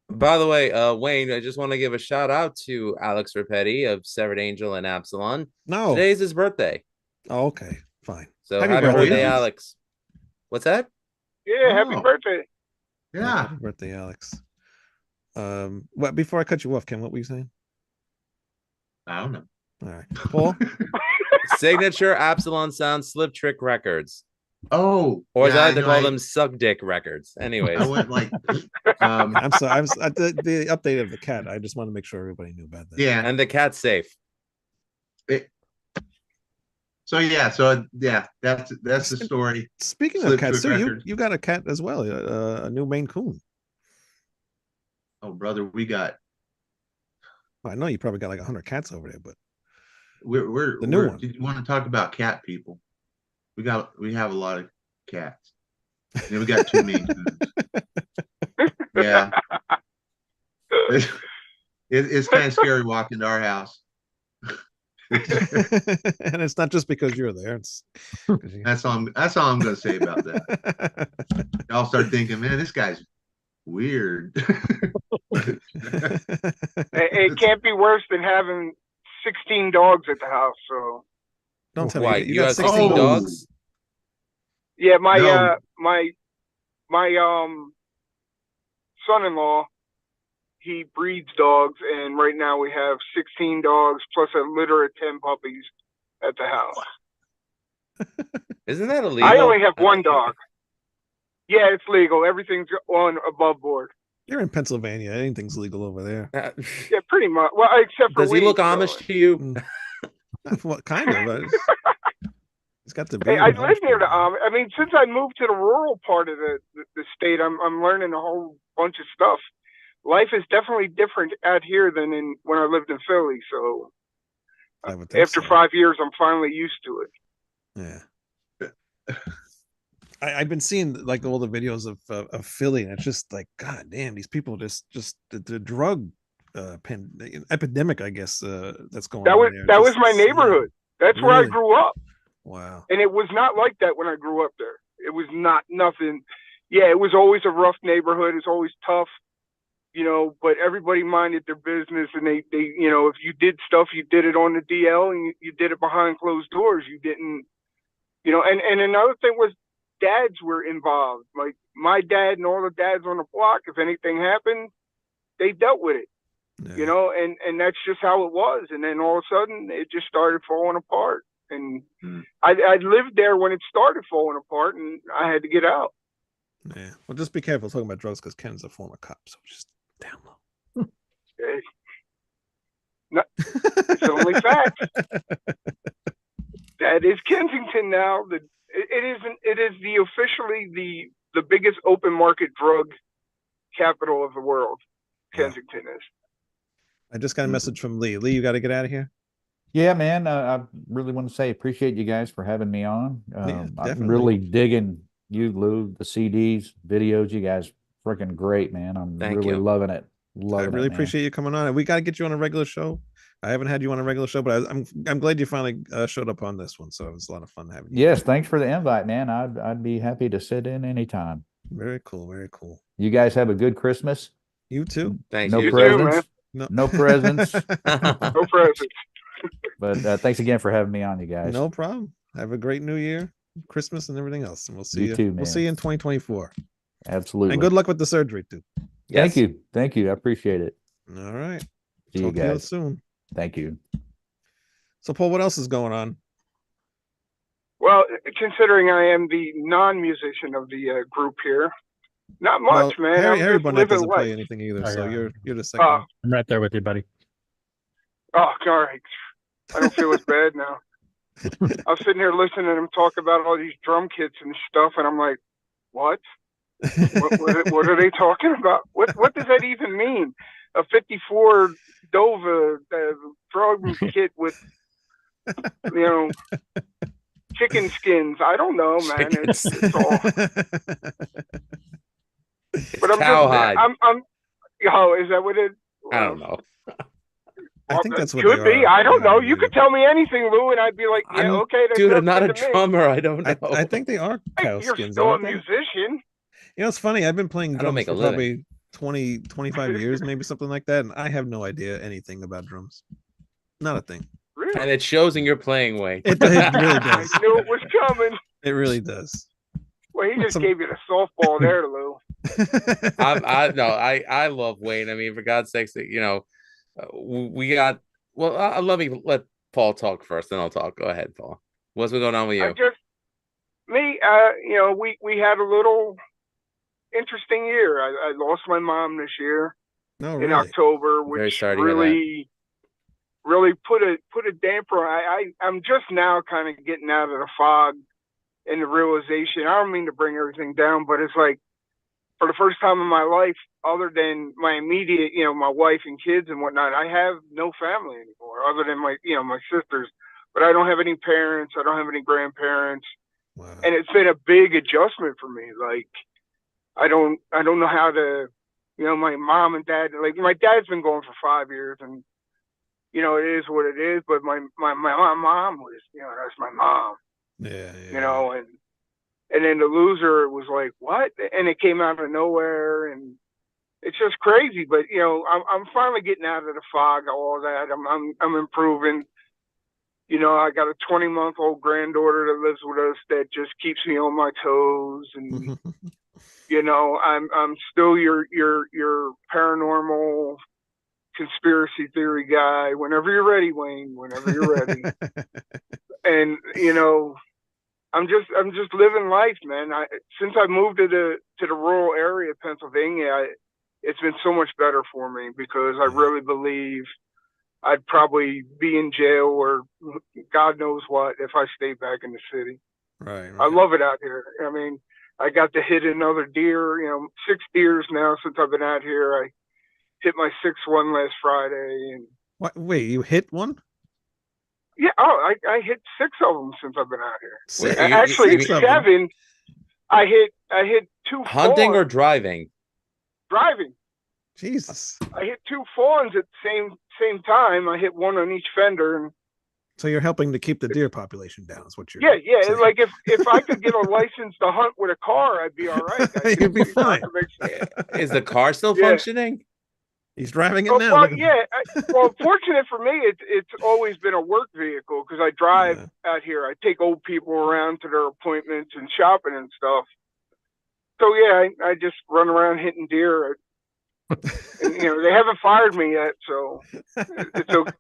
By the way, Wayne, I just want to give a shout out to Alex Rapetti of Severed Angel and Absalon. No. Today's his birthday. Oh, okay, fine. So Happy happy birthday, birthday, Alex. Alex. What's that? Yeah, happy birthday. Yeah. Happy birthday, Alex. What before I cut you off, Ken, what were you saying? I don't know. All right. Paul? Signature Absalon Sound Slip Trick Records. Oh, Or as yeah, I like to know, call them, Suck Dick Records. Anyways. I went like I'm sorry. The update of the cat. I just want to make sure everybody knew about that. yeah. And the cat's safe. So that's the story. Speaking of Slip cats, Trick too, Records. you got a cat as well, a new Maine Coon. Oh, brother, we got I know you probably got like 100 cats over there, but we're The new one. Did you want to talk about cat people? We have a lot of cats. Yeah, we got two Maine Coons. Yeah. It's kind of scary walking to our house. and it's not just because you're there. It's That's all I'm gonna say about that. Y'all start thinking, man, this guy's weird. It can't be worse than having 16 dogs at the house. So Don't tell Why, me you got 16 Oh. dogs? yeah, my No. my son-in-law, he breeds dogs, and right now we have 16 dogs plus a litter of 10 puppies at the house. Isn't that illegal? I only have one dog. Yeah, it's legal. Everything's on above board. You're in Pennsylvania. Anything's legal over there. Yeah, pretty much. Well, except for Does he look weed, so- Amish to you? What kind of? He's got the. Hey, I live near the I mean, since I moved to the rural part of the state, I'm learning a whole bunch of stuff. Life is definitely different out here than when I lived in Philly. So I would think after so. 5 years, I'm finally used to it. Yeah. I've been seeing like all the videos of Philly, and it's just like, God damn, these people just the drug epidemic, I guess, that's going That on was there. that was Just my insane. neighborhood. That's where I Really? grew up, Wow. and it was not like that when I grew up there. It was not nothing. Yeah, it was always a rough neighborhood. It's always tough, but everybody minded their business, and they if you did stuff, you did it on the DL, and you did it behind closed doors. You didn't, and another thing was dads were involved. Like my dad and all the dads on the block, if anything happened, they dealt with it. And that's just how it was. And then all of a sudden it just started falling apart. And I lived there when it started falling apart, and I had to get out. Yeah. Well, just be careful talking about drugs because Ken's a former cop, so just down low. Hey. No, it's only facts. That is Kensington now. It is the officially the biggest open market drug capital of the world. Kensington is. I just got a message from Lee. Lee, you got to get out of here. Yeah, man. I really want to say appreciate you guys for having me on. I'm definitely. really digging you, Lou, the CDs, videos. You guys freaking great, man. I'm Thank really you. loving it. I Loving really it, man. appreciate you coming on. And we got to get you on a regular show. I haven't had you on a regular show, but I'm glad you finally showed up on this one. So it was a lot of fun having you. Yes, thanks for the invite, man. I'd be happy to sit in anytime. Very cool. Very cool. You guys have a good Christmas. You too. Thank No you. presents. No. No presents. No presents. But thanks again for having me on, you guys. No problem. Have a great New Year, Christmas, and everything else. And we'll see You you. too, We'll man. see you in 2024. Absolutely. And good luck with the surgery, too. Thank you. Thank you. I appreciate it. All right. See you Talk to you guys soon. Thank you. So, Paul, what else is going on? Well, considering I am the non-musician of the group here, not much, Well, man. Harry, I'm Harry just Burnett living doesn't life. play anything either, Oh, so yeah. you're the second. one. I'm right there with you, buddy. Oh, all right. I don't feel as bad now. I was sitting here listening to him talk about all these drum kits and stuff, and I'm like, what? What are they talking about? What does that even mean? A 54 Dova drum kit with, chicken skins. I don't know, man. It's all. But I'm Cowhide. Is that what it? I don't know. I think that's what could they be. are. I don't know. You could tell me anything, Lou, and I'd be like, yeah, okay. That Dude, sounds I'm not a good to me. drummer. I don't know. I think they are cow You're skins. still a aren't they? musician. You know, it's funny. I've been playing I don't drums make a for living. probably 25 years, maybe something like that, and I have no idea anything about drums. Not a thing. Really? And it shows in your playing way. It really does. I knew it was coming. It really does. Well, he just gave you the softball there, Lou. I love Wayne. I mean, for God's sakes, we got. Well, let Paul talk first, then I'll talk. Go ahead, Paul. What's going on with you? We had a little interesting year. I lost my mom this year in October, Very which sorry to hear that. really put a damper. I'm just now kind of getting out of the fog and the realization. I don't mean to bring everything down, but it's like for the first time in my life, other than my immediate, my wife and kids and whatnot, I have no family anymore, other than my sisters. But I don't have any parents. I don't have any grandparents, and it's been a big adjustment for me. Like I don't know how to, my mom and dad. Like my dad's been going for 5 years, and it is what it is. But my mom was, that's my mom. Yeah. And then the loser was like, what? And it came out of nowhere, and it's just crazy. But I'm finally getting out of the fog, all that. I'm improving. I got a 20-month-old granddaughter that lives with us that just keeps me on my toes, and I'm still your paranormal conspiracy theory guy. Whenever you're ready, Wayne. Whenever you're ready. And I'm just living life, man. Since I moved to the rural area of Pennsylvania, it's been so much better for me because I really believe I'd probably be in jail or God knows what if I stayed back in the city. Right. I love it out here. I mean, I got to hit another deer, 6 deers now since I've been out here. I hit my 6th one last Friday. And What? Wait, you hit one? yeah, I hit 6 of them since I've been out here. Six? Actually, Six of them? 7. I hit 2 Hunting or fawns. driving? Driving. Jesus. I hit 2 fawns at the same time. I hit one on each fender, and So you're helping to keep the deer population down, is what you're yeah. saying. Like if I could get a license to hunt with a car, I'd be all right. You'd be fine. Is the car still Yeah. functioning? He's driving it Oh, now. well, Look at- yeah. Well, fortunate for me, it's always been a work vehicle because I drive out here. I take old people around to their appointments and shopping and stuff. So yeah, I just run around hitting deer. And, they haven't fired me yet, so it's okay.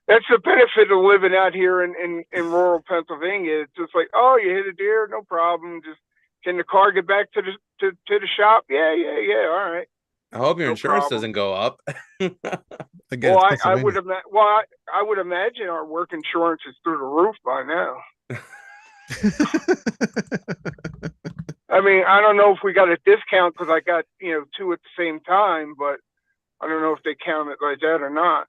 That's the benefit of living out here in rural Pennsylvania. It's just like, oh, you hit a deer, no problem. Just can the car get back to the shop? Yeah. All right. I hope your No insurance problem. doesn't go up. Again, Well, it's I would Pennsylvania. I would imagine our work insurance is through the roof by now. I mean, I don't know if we got a discount because I got, you know, 2 at the same time, but I don't know if they count it like that or not.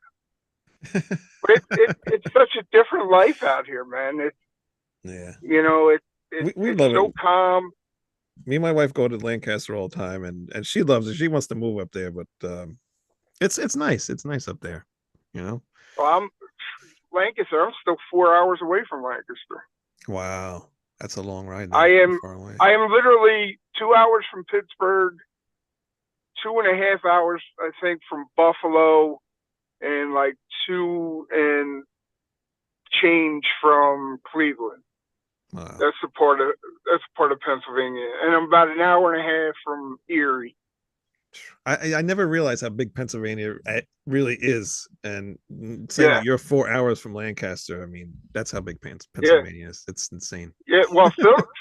But it's such a different life out here, man. It's, Yeah. you know, We it's love so it. calm. Me and my wife go to Lancaster all the time, and she loves it. She wants to move up there, but it's nice. It's nice up there, you know. Well, I'm Lancaster. I'm still 4 hours away from Lancaster. Wow, that's a long ride. I though, am far away. I am literally 2 hours from Pittsburgh, 2.5 hours, I think, from Buffalo, and like 2 and change from Cleveland. Wow. That's a part of Pennsylvania, and I'm about an hour and a half from Erie. I never realized how big Pennsylvania really is, and saying that you're 4 hours from Lancaster. I mean, that's how big Pennsylvania is. It's insane. Yeah, well,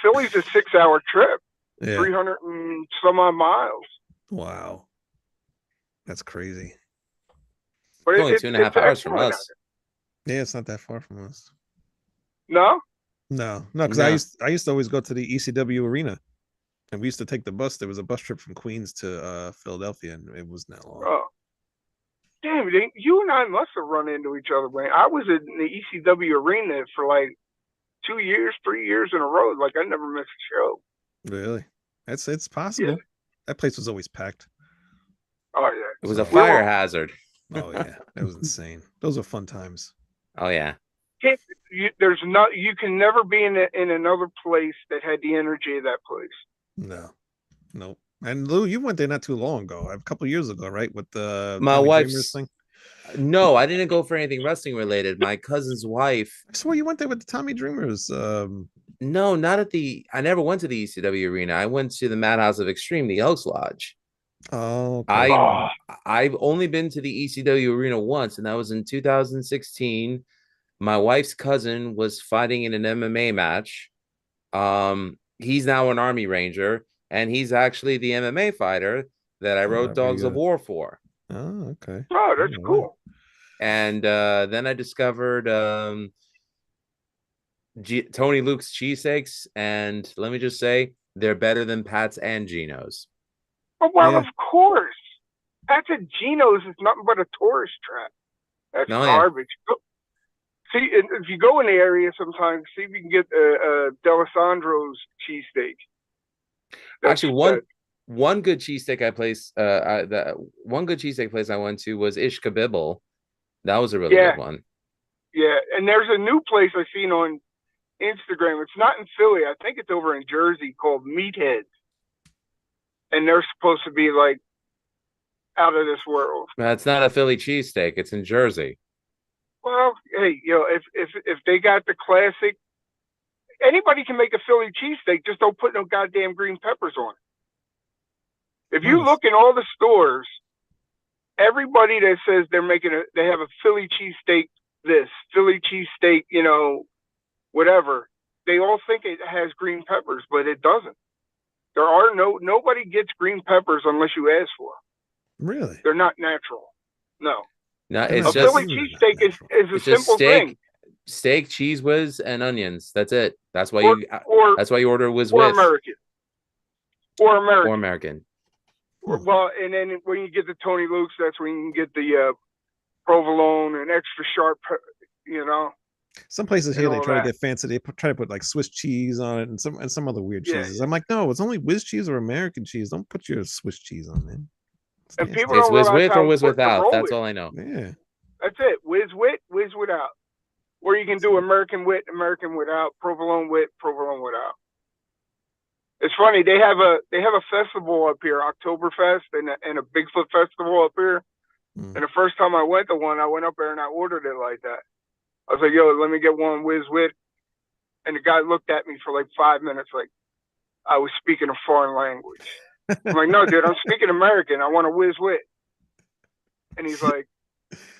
Philly's a 6-hour trip, Yeah. 300 and some odd miles. Wow, that's crazy. But It's only 2.5 hours from excellent. us. Yeah, it's not that far from us. No, No, because No. I used to always go to the ECW arena, and we used to take the bus. There was a bus trip from Queens to Philadelphia, and it wasn't that long. oh, damn! You and I must have run into each other, man. I was in the ECW arena for like 2 years, 3 years in a row. Like I never missed a show. Really? It's possible. That place was always packed. Oh yeah, It was a So- fire hazard. Oh yeah, that was insane. Those were fun times. Oh yeah. You can never be in another place that had the energy of that place. No, nope. And Lou, you went there not too long ago, a couple years ago, right? With the My Tommy wife's Dreamers thing. No, I didn't go for anything wrestling related. My cousin's wife. I swear you went there with the Tommy Dreamers. No, not at the. I never went to the ECW arena. I went to the Madhouse of Extreme, the Elks Lodge. Oh, okay. I've only been to the ECW arena once, and that was in 2016. My wife's cousin was fighting in an MMA match. He's now an Army Ranger, and he's actually the MMA fighter that I wrote that'd be Dogs of good. War for. Oh, okay. Oh, that's cool. And then I discovered Tony Luke's cheesesteaks, and let me just say, they're better than Pat's and Gino's. Oh, well, of course. Pat's and Gino's is nothing but a tourist trap. That's No, yeah. garbage. See, if you go in the area sometimes, see if you can get D'Alessandro's cheesesteak. Actually, one good cheesesteak one good cheesesteak place I went to was Ishka Bibble. That was a really good one. Yeah, and there's a new place I've seen on Instagram. It's not in Philly. I think it's over in Jersey called Meathead. And they're supposed to be like out of this world. It's not a Philly cheesesteak. It's in Jersey. Well, hey, you know, if they got the classic, anybody can make a Philly cheesesteak. Just don't put no goddamn green peppers on it. If you look in all the stores, everybody that says they have a Philly cheesesteak, Philly cheesesteak, you know, whatever, they all think it has green peppers, but it doesn't. Nobody gets green peppers unless you ask for them. Really? They're not natural. No. No, A it's Philly just cheesesteak is a it's just simple thing. steak, cheese whiz, and onions. That's it. That's why that's why you order whiz Or whiz. American. Or American. Or American. Well, and then when you get the Tony Luke's, that's when you can get the provolone and extra sharp, you know. Some places and here they all try to that. get fancy. They try to put like Swiss cheese on it and some other weird Yeah. cheeses. I'm like, no, it's only whiz cheese or American cheese. Don't put your Swiss cheese on there. And people It's don't whiz realize with how or whiz important to without. roll That's it. all I know. Yeah. That's it. Whiz wit, whiz without. Or you can do American wit, American without, provolone wit, provolone without. It's funny, they have a festival up here, Oktoberfest, and a Bigfoot festival up here. And the first time I went to one, I went up there and I ordered it like that. I was like, yo, let me get one whiz wit. And the guy looked at me for like 5 minutes like I was speaking a foreign language. I'm like, no, dude, I'm speaking American. I want a whiz wit. And he's like,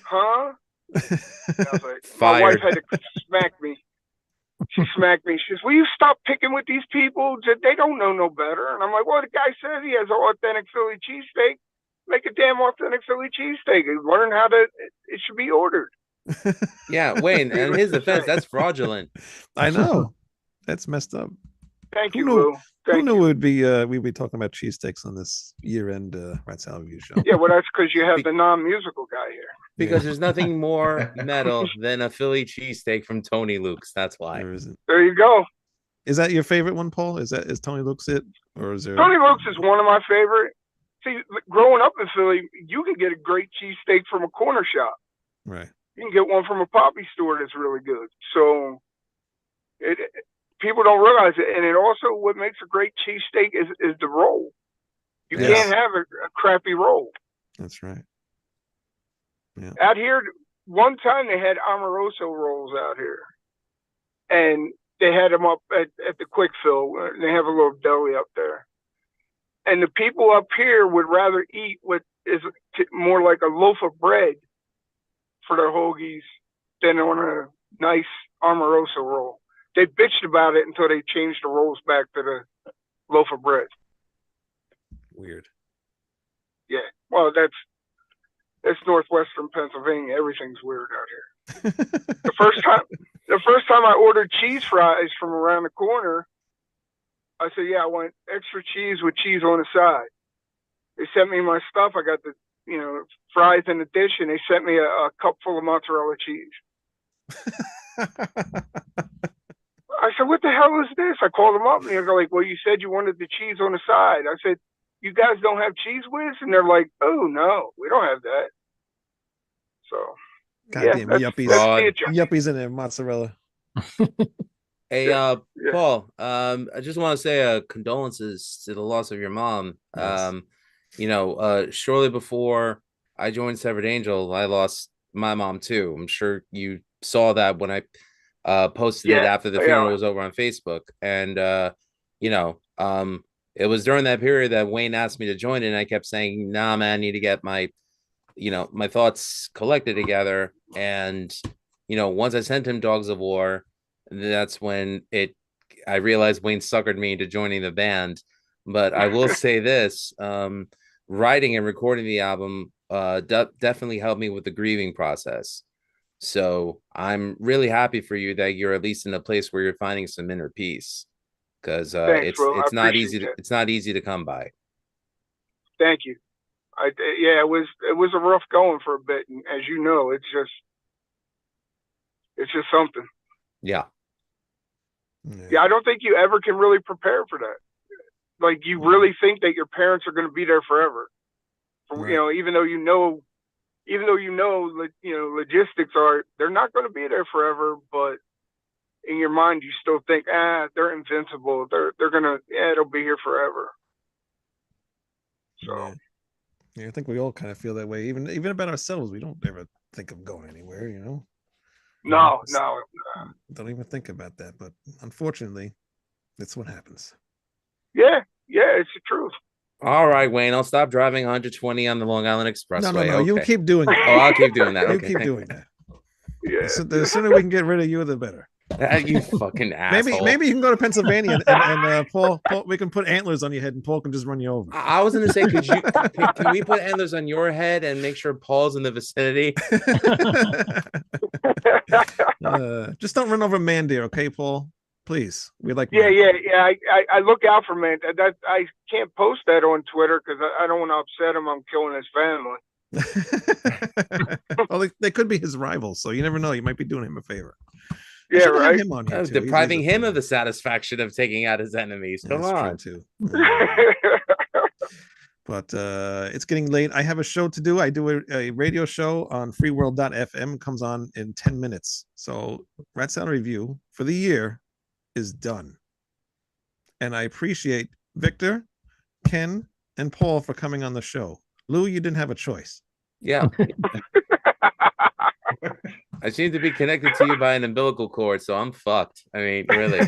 huh? And I was like, my wife had to smack me. She smacked me. She says, will you stop picking with these people? They don't know no better. And I'm like, well, the guy says he has an authentic Philly cheesesteak. Make a damn authentic Philly cheesesteak and learn how it should be ordered. Yeah, Wayne, and his defense, that's fraudulent. I know. That's messed up. Thank Who you, knew? Lou. Who Thank knew you. we'd be talking about cheesesteaks on this year-end Rat Salad Review show? Yeah, well, that's because you have the non-musical guy here. Because there's nothing more metal than a Philly cheesesteak from Tony Luke's. That's why. There isn't. There you go. Is that your favorite one, Paul? Is Tony Luke's it, or is there? Tony Luke's is one of my favorite. See, growing up in Philly, you can get a great cheesesteak from a corner shop. Right. You can get one from a poppy store that's really good. So, people don't realize it, and it also what makes a great cheesesteak is the roll. You Yes. can't have a crappy roll. That's right. Yeah. Out here, one time they had Amoroso rolls out here, and they had them up at the Quick Fill. They have a little deli up there, and the people up here would rather eat what is more like a loaf of bread for their hoagies than on a nice Amoroso roll. They bitched about it until they changed the rolls back to the loaf of bread. Weird. Yeah, well, that's northwestern Pennsylvania. Everything's weird out here. The first time I ordered cheese fries from around the corner, I said, "Yeah, I want extra cheese with cheese on the side." They sent me my stuff. I got the fries in the dish, and they sent me a cup full of mozzarella cheese. I said, "What the hell is this?" I called them up, and they're like, "Well, you said you wanted the cheese on the side." I said, "You guys don't have Cheese Whiz?" And they're like, "Oh no, we don't have that." So, Goddamn yuppies! Yuppies in there, mozzarella. Hey, Paul. I just want to say condolences to the loss of your mom. Yes. Shortly before I joined Severed Angel, I lost my mom too. I'm sure you saw that when I posted it after the funeral was over on Facebook, and it was during that period that Wayne asked me to join it, and I kept saying, "Nah, man, I need to get my thoughts collected together." And once I sent him Dogs of War, that's when I realized Wayne suckered me into joining the band. But I will say this: writing and recording the album definitely helped me with the grieving process. So I'm really happy for you that you're at least in a place where you're finding some inner peace, because it's not easy to come by. Thank you. It was a rough going for a bit, and as you know, it's just something. Yeah. Yeah, I don't think you ever can really prepare for that. Like, you really think that your parents are going to be there forever. Right. Even though you know, logistics are, they're not going to be there forever, but in your mind, you still think, they're invincible. They're gonna, it'll be here forever. So. Yeah, I think we all kind of feel that way. Even about ourselves, we don't ever think of going anywhere. No. Don't even think about that. But unfortunately, that's what happens. Yeah, it's the truth. All right, Wayne, I'll stop driving 120 on the Long Island Expressway. No. Okay. You keep doing it. Oh, I'll keep doing that. You Okay. keep doing that. Yeah. So the sooner we can get rid of you, the better. You fucking asshole. Maybe you can go to Pennsylvania and Paul, we can put antlers on your head and Paul can just run you over. I was going to say, can we put antlers on your head and make sure Paul's in the vicinity? Just don't run over Mandir, okay, Paul? Please. We like. Yeah. I look out for man. That I can't post that on Twitter because I don't want to upset him. I'm killing his family. Well, they could be his rivals, so you never know. You might be doing him a favor. Yeah, right. Him on here too. Depriving him of the satisfaction of taking out his enemies. Come on. Too. But it's getting late. I have a show to do. I do a radio show on freeworld.fm. It comes on in 10 minutes. So Rat Salad Review for the year is done. And I appreciate Victor, Ken, and Paul for coming on the show. Lou, you didn't have a choice. Yeah. I seem to be connected to you by an umbilical cord, so I'm fucked. I mean, really.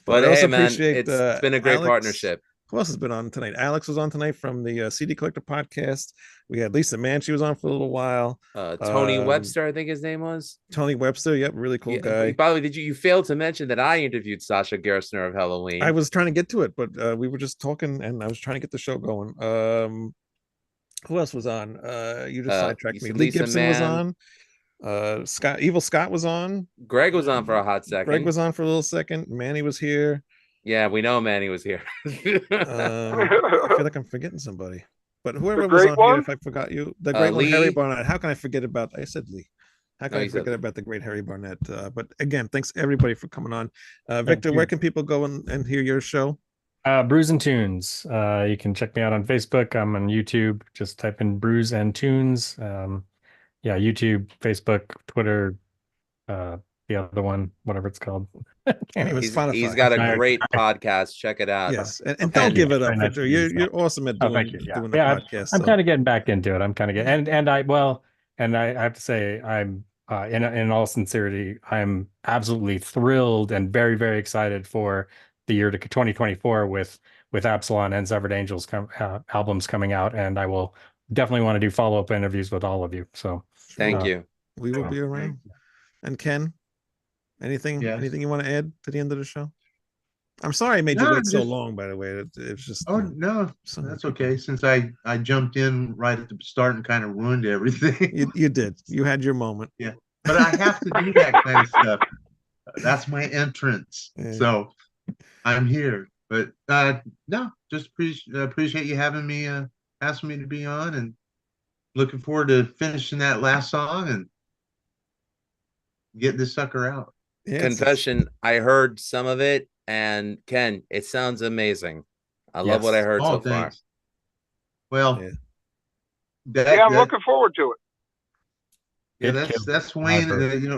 But hey, man, it's been a great partnership. Who else has been on tonight? Alex was on tonight from the CD Collector podcast. We had Lisa Mann. She was on for a little while. Tony Webster, I think his name was. Tony Webster. Yep. Really cool guy. By the way, you failed to mention that I interviewed Sasha Gerstner of Halloween. I was trying to get to it, but we were just talking and I was trying to get the show going. Who else was on? You just sidetracked me. Lee Gibson was on. Scott, Evil Scott was on. Greg was on for a hot second. Greg was on for a little second. Manny was here. Yeah, we know Manny was here. I feel like I'm forgetting somebody, but whoever The was great on one? here, if I forgot you, the great one, Lee. Harry Barnett. How can I forget about? I said Lee. How can No, I you said forget Lee. about the great Harry Barnett? But again, thanks everybody for coming on. Victor, you. where can people go and hear your show? Brews and Tunes. You can check me out on Facebook. I'm on YouTube. Just type in Brews and Tunes. Yeah, YouTube, Facebook, Twitter, the other one, whatever it's called. Can't even- It's He's Spotify. got a great podcast. Check it out. Yes, and Thank don't give you. it up, Very nice Victor. to meet You're you. awesome at Oh, doing thank you. Yeah, doing the yeah. podcast. I'm so. kind of getting back into it. I'm kind of getting, and I have to say, I'm in all sincerity, I'm absolutely thrilled and very, very excited for the year to 2024 with Absalon and Severed Angels albums coming out, and I will definitely want to do follow-up interviews with all of you. So Thank you. We will be around. And Ken, anything you want to add to the end of the show? I'm sorry I made you No, wait so just- long, by the way. It's just Oh no, that's okay. Since I jumped in right at the start and kind of ruined everything. you did. You had your moment. Yeah, but I have to do that kind of stuff. That's my entrance. Yeah. So I'm here. But no, just appreciate you having me, asking me to be on, and looking forward to finishing that last song and getting this sucker out. Confession, I heard some of it, and Ken, it sounds amazing. I love what I heard so far. Well, I'm looking forward to it. Yeah, that's Wayne.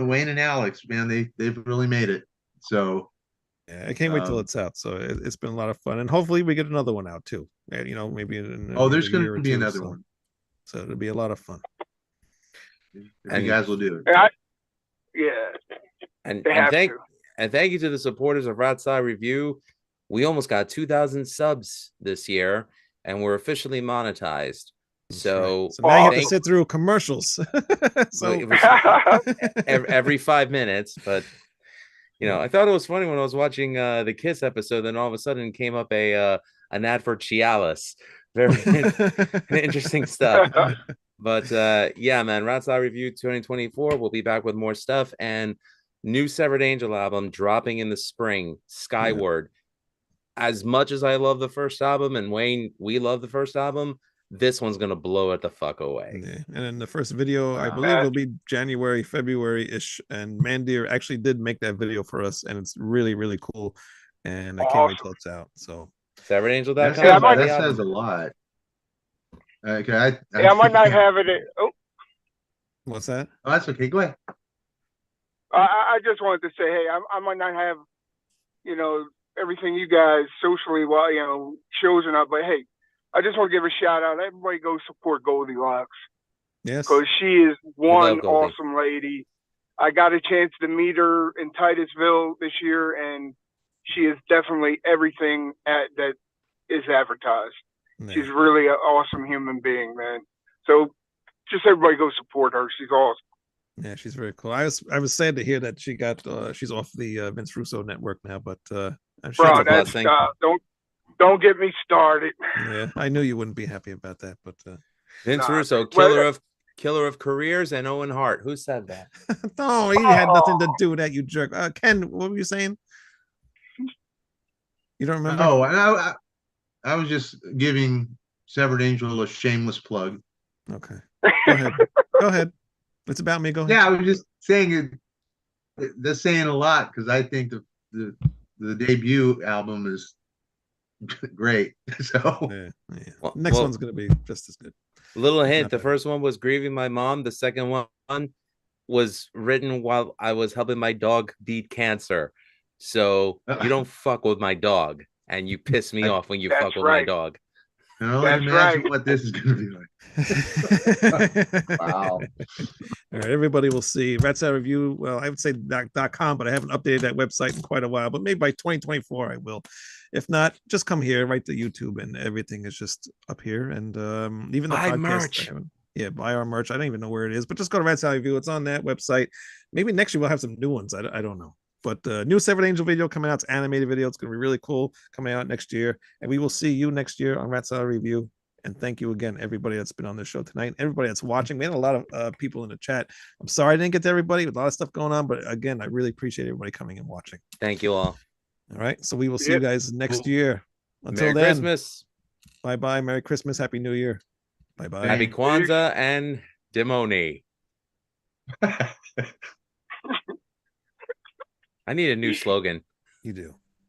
Wayne and Alex, man, they've really made it. So yeah, I can't wait till it's out. So it's been a lot of fun, and hopefully we get another one out too. Maybe in there's going year or to be two, another so- one. So it'll be a lot of fun. You guys will do it. And, They and have thank to. and thank you to the supporters of Rat Side Review. We almost got 2,000 subs this year, and we're officially monetized. So, So now you have to thank- sit through commercials. So Well, it was every 5 minutes, but I thought it was funny when I was watching the Kiss episode, then all of a sudden came up an ad for Cialis. Very interesting stuff. But yeah, man, Rat's Eye Review 2024. We'll be back with more stuff, and new Severed Angel album dropping in the spring, Skyward. As much as I love the first album, and Wayne, we love the first album, this one's gonna blow it the fuck away. Yeah. And then the first video, I believe, will be January, February-ish. And Mandir actually did make that video for us, and it's really, really cool. And I can't wait till it's out. So SeveredAngel.com. That says a lot. Okay, I might not have it. What's that? Oh, that's okay. Go ahead. I just wanted to say, hey, I might not have, everything you guys socially, shows or not, but hey, I just want to give a shout out. Everybody go support Goldilocks. Yes. Because she is one love Goldie. awesome lady. I got a chance to meet her in Titusville this year, and she is definitely everything that is advertised. She's really an awesome human being, man. So just everybody go support her. She's awesome. Yeah, she's very cool. I was sad to hear that she got she's off the Vince Russo network now, but I'm sure Bro, it's a that's blessing. don't get me started. Yeah, I knew you wouldn't be happy about that, but Vince Nah, Russo, well, killer of careers, and Owen Hart. Who said that? no, he had nothing to do with that, you jerk. Ken, what were you saying? You don't remember? Oh, and I was just giving Severed Angel a shameless plug. Okay. Go ahead. Go ahead. It's about me. Go ahead. Yeah, I was just saying that's saying a lot, because I think the debut album is great. So yeah. Next one's gonna be just as good. Little hint: the first one was Grieving My Mom. The second one was written while I was helping my dog beat cancer. So you don't fuck with my dog, and you piss me off when you fuck with my dog. And I'll imagine what this is going to be like. Wow. All right, everybody will see Rat's Eye Review. Well, I would say .com, but I haven't updated that website in quite a while. But maybe by 2024 I will. If not, just come here, right to YouTube, and everything is just up here. And even the Buy podcast, merch. Yeah, buy our merch. I don't even know where it is, but just go to Rat's Eye Review. It's on that website. Maybe next year we'll have some new ones. I don't know. But new Severed Angel video coming out. It's animated video. It's going to be really cool coming out next year. And we will see you next year on Rat's Eye Review. And thank you again, everybody that's been on the show tonight. Everybody that's watching. We had a lot of people in the chat. I'm sorry I didn't get to everybody with a lot of stuff going on, but again, I really appreciate everybody coming and watching. Thank you all. All right. So we will see you guys next year. Until Merry then, Christmas. Bye-bye. Merry Christmas. Happy New Year. Bye-bye. Happy Kwanzaa and Dimoni. I need a new slogan. You do.